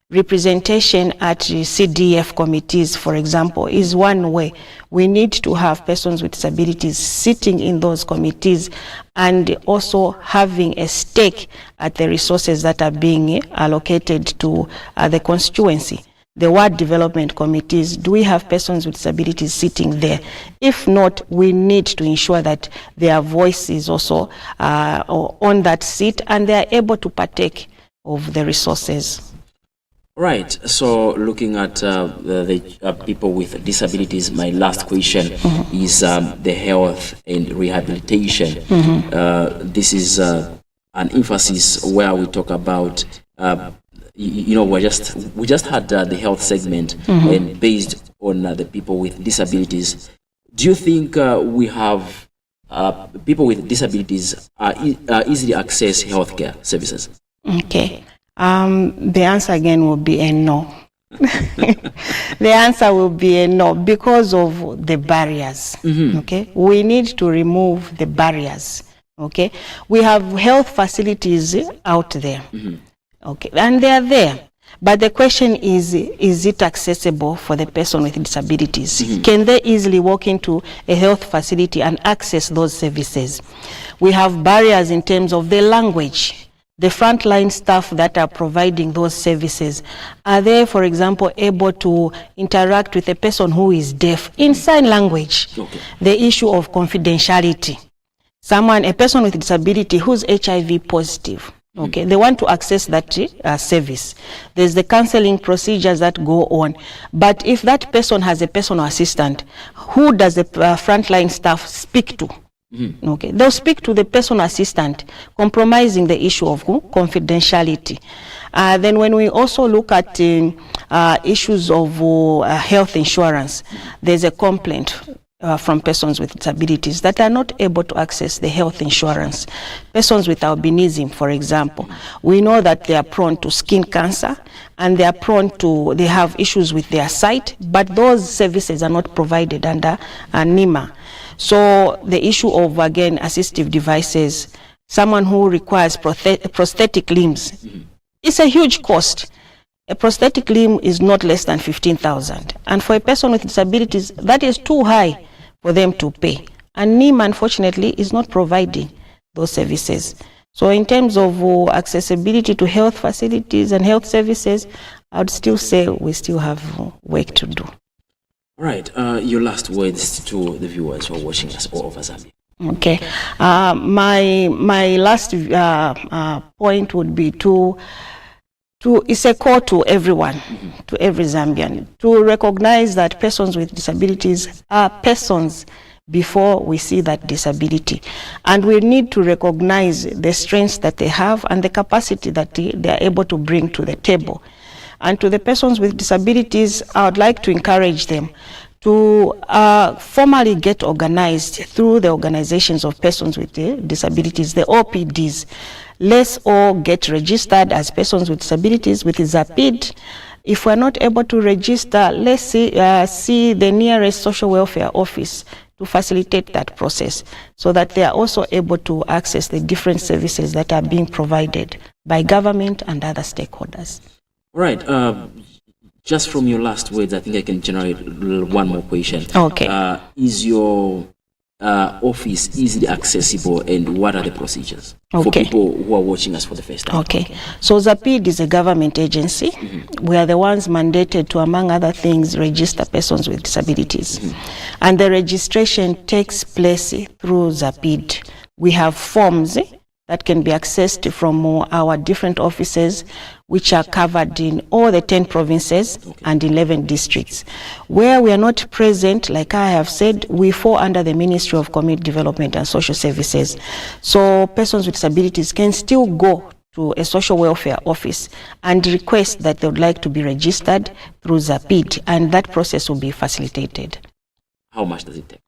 Representation at CDF committees, for example, is one way. We need to have persons with disabilities sitting in those committees and also having a stake at the resources that are being allocated to the constituency. The ward development committees, do we have persons with disabilities sitting there? If not, we need to ensure that their voice is also on that seat and they are able to partake of the resources. Right. So looking at the people with disabilities, my last question is the health and rehabilitation. This is an emphasis where we talk about, we just had the health segment and based on the people with disabilities. Do you think we have people with disabilities easily access healthcare services? Okay. The answer again will be a no. The answer will be a no because of the barriers. Okay, we need to remove the barriers. Okay, we have health facilities out there. Okay, and they are there. But the question is it accessible for the person with disabilities? Can they easily walk into a health facility and access those services? We have barriers in terms of the language. The frontline staff that are providing those services, are they, for example, able to interact with a person who is deaf in sign language? The issue of confidentiality. A person with disability who's HIV positive, okay, they want to access that service. There's the counseling procedures that go on. But if that person has a personal assistant, who does the frontline staff speak to? Okay, they'll speak to the personal assistant, compromising the issue of confidentiality. Then when we also look at issues of health insurance, there's a complaint from persons with disabilities that are not able to access the health insurance. Persons with albinism, for example, we know that they are prone to skin cancer and they have issues with their sight, but those services are not provided under NEMA. So the issue of, again, assistive devices, someone who requires prosthetic limbs, it's a huge cost. A prosthetic limb is not less than 15,000. And for a person with disabilities, that is too high for them to pay. And NEMA, unfortunately, is not providing those services. So in terms of accessibility to health facilities and health services, I would still say we still have work to do. All right, your last words to the viewers who are watching us all over Zambia. Okay. My last point would be it's a call to everyone, to every Zambian, to recognize that persons with disabilities are persons before we see that disability. And we need to recognize the strengths that they have and the capacity that they are able to bring to the table. And to the persons with disabilities, I would like to encourage them to formally get organized through the organizations of persons with disabilities, the OPDs. Let's all get registered as persons with disabilities with ZAPID. If we're not able to register, let's see the nearest social welfare office to facilitate that process so that they are also able to access the different services that are being provided by government and other stakeholders. All right. Just from your last words, I think I can generate one more question. Okay. Is your office easily accessible, and what are the procedures for Okay. people who are watching us for the first time? Okay. So ZAPID is a government agency. We are the ones mandated to, among other things, register persons with disabilities. And the registration takes place through ZAPID. We have forms that can be accessed from our different offices, which are covered in all the 10 provinces and 11 districts. Where we are not present, like I have said, we fall under the Ministry of Community Development and Social Services. So persons with disabilities can still go to a social welfare office and request that they would like to be registered through ZAPID, and that process will be facilitated. How much does it take?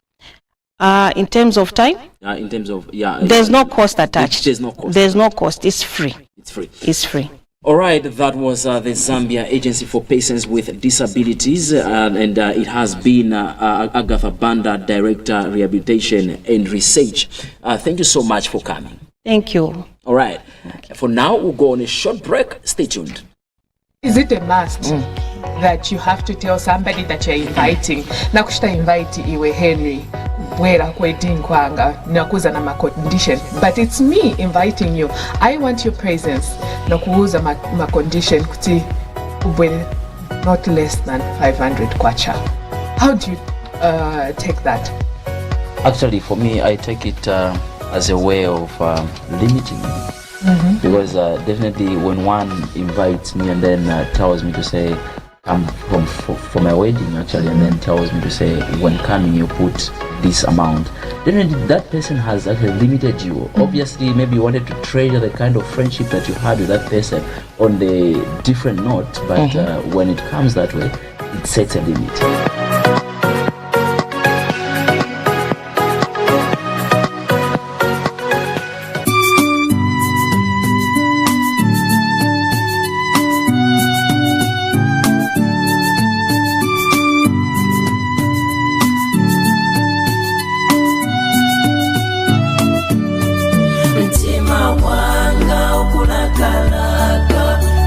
In terms of time? In terms of, There's no cost attached. There's no cost. There's no cost. It's free. It's free. It's free. All right, that was the Zambia Agency for Persons with Disabilities, and it has been Agatha Banda, Director, Rehabilitation and Research. Thank you so much for coming. Thank you. All right. For now, we'll go on a short break. Stay tuned. Is it a must that you have to tell somebody that you're inviting? Nakushita invite iwe Henry, wera kweting kwanga, nakuza na condition. But it's me inviting you. I want your presence. Nakuza ma condition kuti ubwe not less than 500 kwacha. How do you take that? Actually, for me, I take it as a way of limiting me. Because definitely when one invites me and then tells me to say come for my wedding actually, and then tells me to say when coming you put this amount, definitely that person has actually limited you. Obviously maybe you wanted to treasure the kind of friendship that you had with that person on the different note, but when it comes that way, it sets a limit.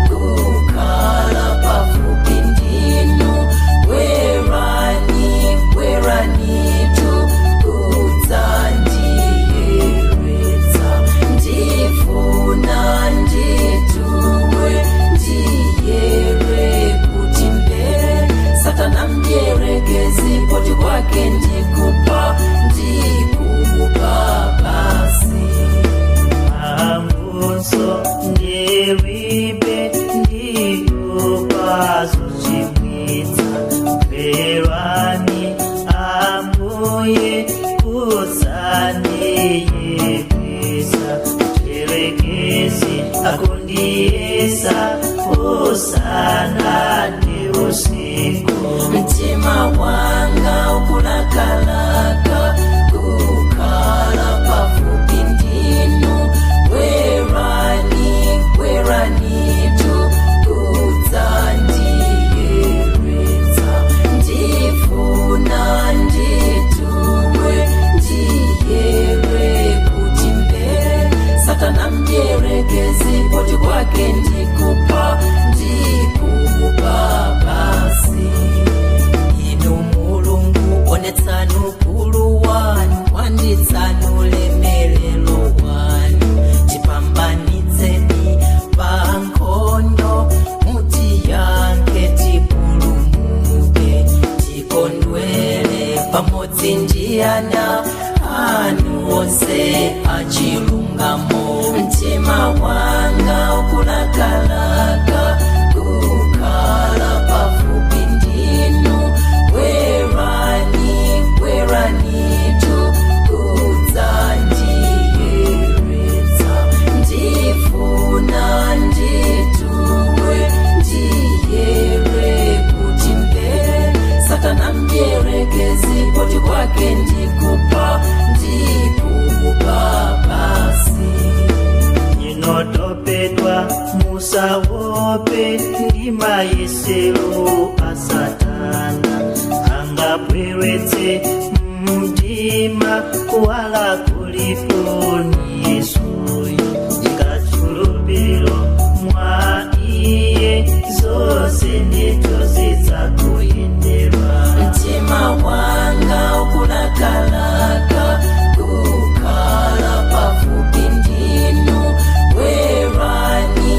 Kukala pafupi ndinu wera kuti ndiyana anu onse achilungamo. Mtima wanga ukulakalaka kukhala pafupi ndinu. Kwerani kudzandiyeretsa. Ndifuna ndituwe ndiyere kuti mbere. Satana mdierekezi poti kwake ndikupa basi. Ninotopedwa musawope ndimayesero asatana. Angabweretse mdima kuwala kuliponi Yesuyo. Ngachulupiro mwa iye zose ndito zidzakuyenderwa. Mtima wanga ukulakalaka kukhala pafupi ndinu. Kwerani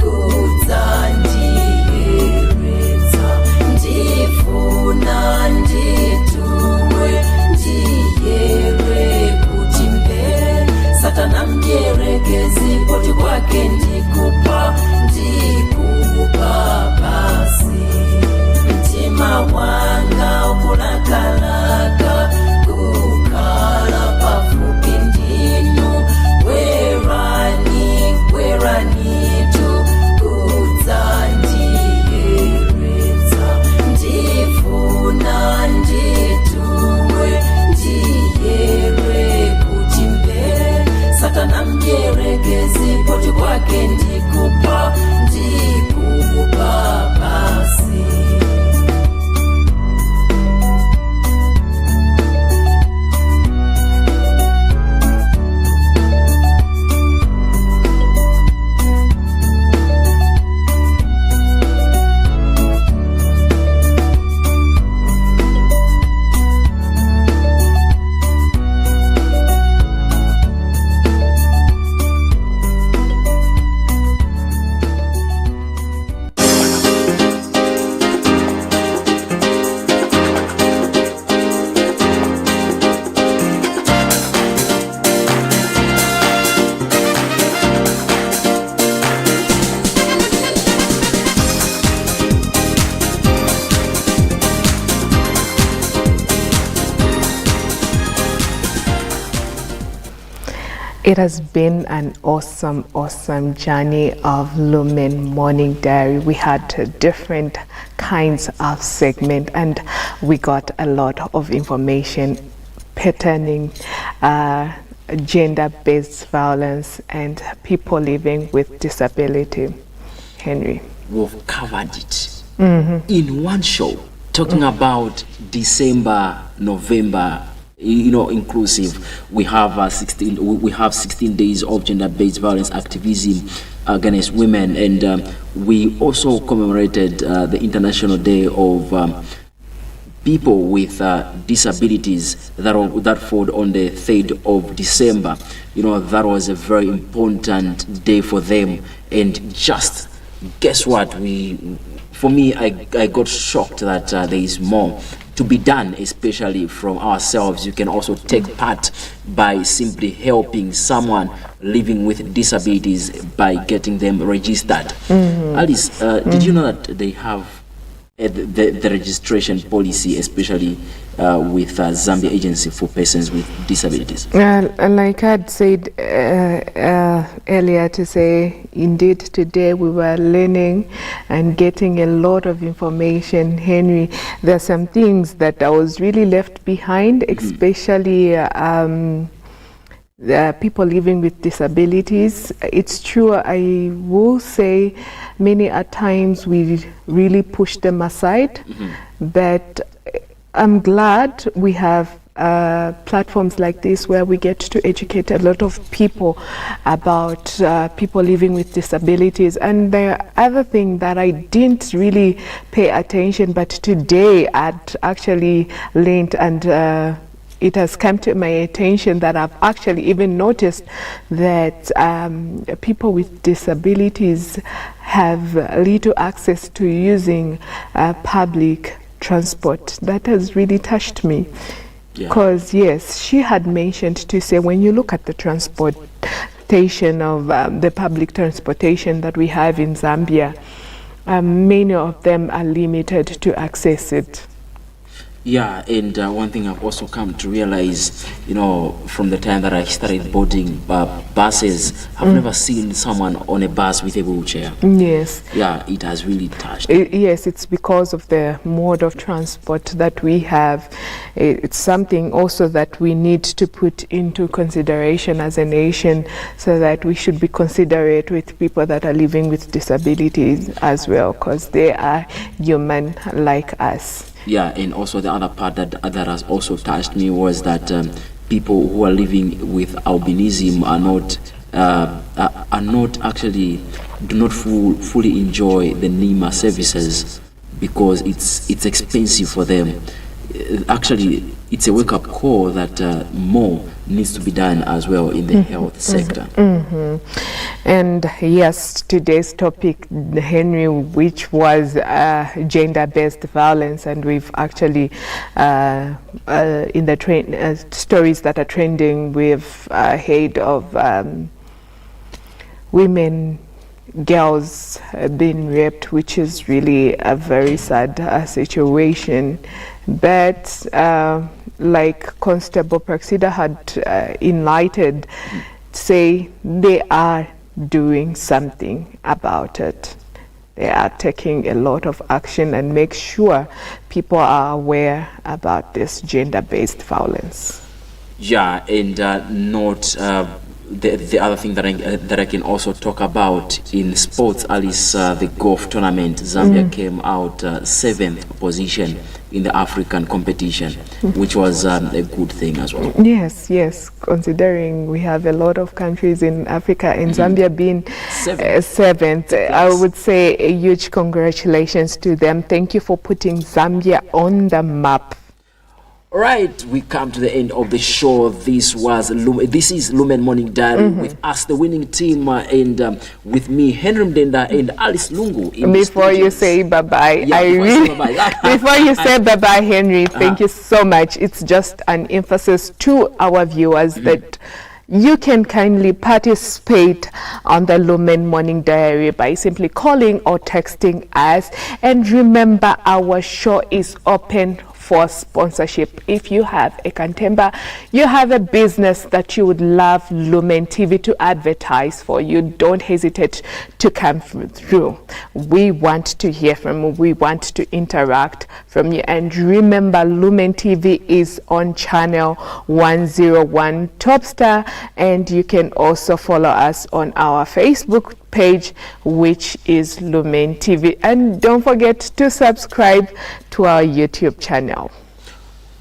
kudzandiyeretsa. Ndifuna ndituwe ndiyere kuti mbere. Satana mdierekezi poti kwake ndikupa basi. Mtima wanga ukulakalaka kukhala pafupi ndinu. Kwerani kudzandiyeretsa. Ndifuna ndituwe ndiyere kuti mbere. Satana mdierekezi poti kwake ndikupa basi. It has been an awesome journey of Lumen Morning Diary. We had different kinds of segment and we got a lot of information pertaining gender-based violence and people living with disability. Henry. We've covered it in one show, talking about December, November, inclusive. We have 16 days of gender-based violence activism against women, and we also commemorated the International Day of people with disabilities that fall on the 3rd of December. That was a very important day for them, and just guess what? For me, I got shocked that there is more to be done, especially from ourselves. You can also take part by simply helping someone living with disabilities by getting them registered. Alice, did you know that they have the registration policy, especially with Zambia Agency for Persons with Disabilities? Like I'd said earlier to say, indeed today we were learning and getting a lot of information. Henry, there are some things that I was really left behind, especially the people living with disabilities. It's true, I will say many a times we really push them aside, but I'm glad we have platforms like this where we get to educate a lot of people about people living with disabilities. And the other thing that I didn't really pay attention, but today I'd actually learned, and it has come to my attention that I've actually even noticed that people with disabilities have little access to using public transport, that has really touched me. Yeah. Because, yes, she had mentioned to say when you look at the transportation of the public transportation that we have in Zambia, many of them are limited to access it. Yeah, and one thing I've also come to realize, you know, from the time that I started boarding buses, I've never seen someone on a bus with a wheelchair. Yes. Yeah, it has really touched me. Yes, it's because of the mode of transport that we have. It's something also that we need to put into consideration as a nation, so that we should be considerate with people that are living with disabilities as well, because they are human like us. Yeah, and also the other part that has also touched me was that people who are living with albinism are not actually do not fully enjoy the NEMA services because it's expensive for them. Actually, it's a wake-up call that more needs to be done as well in the health sector. And yes, today's topic, Henry, which was gender-based violence, and we've actually in the stories that are trending, we've heard of women, girls being raped, which is really a very sad situation. But like Constable Praxida had enlightened, say they are doing something about it. They are taking a lot of action and make sure people are aware about this gender-based violence. Yeah, and not the other thing that I can also talk about in sports, Alice, the golf tournament, Zambia came out 7th position in the African competition, which was a good thing as well. Yes, considering we have a lot of countries in Africa, and Zambia being seventh, I would say a huge congratulations to them. Thank you for putting Zambia on the map. All right, we come to the end of the show. This is Lumen Morning Diary with us, the winning team, and with me, Henry Mdenda and Alice Lungu. Before you say bye-bye, before you say bye-bye, Henry, thank you so much. It's just an emphasis to our viewers that you can kindly participate on the Lumen Morning Diary by simply calling or texting us. And remember, our show is open for sponsorship. If you have a Kantemba, you have a business that you would love Lumen TV to advertise for you, don't hesitate to come through. We want to hear from you. We want to interact from you. And remember, Lumen TV is on channel 101 Top Star, and you can also follow us on our Facebook page, which is Lumen TV. And don't forget to subscribe to our YouTube channel.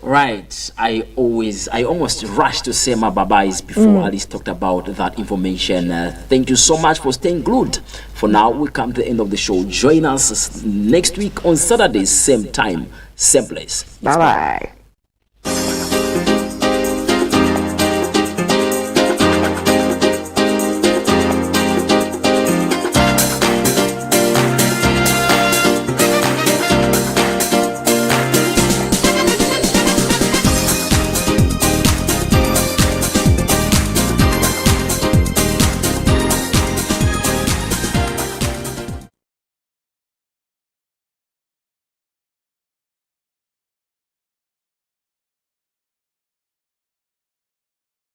Right, I almost rushed to say my bye-byes before Alice talked about that information. Thank you so much for staying glued. For now, we come to the end of the show. Join us next week on Saturday, same time, same place. Bye-bye.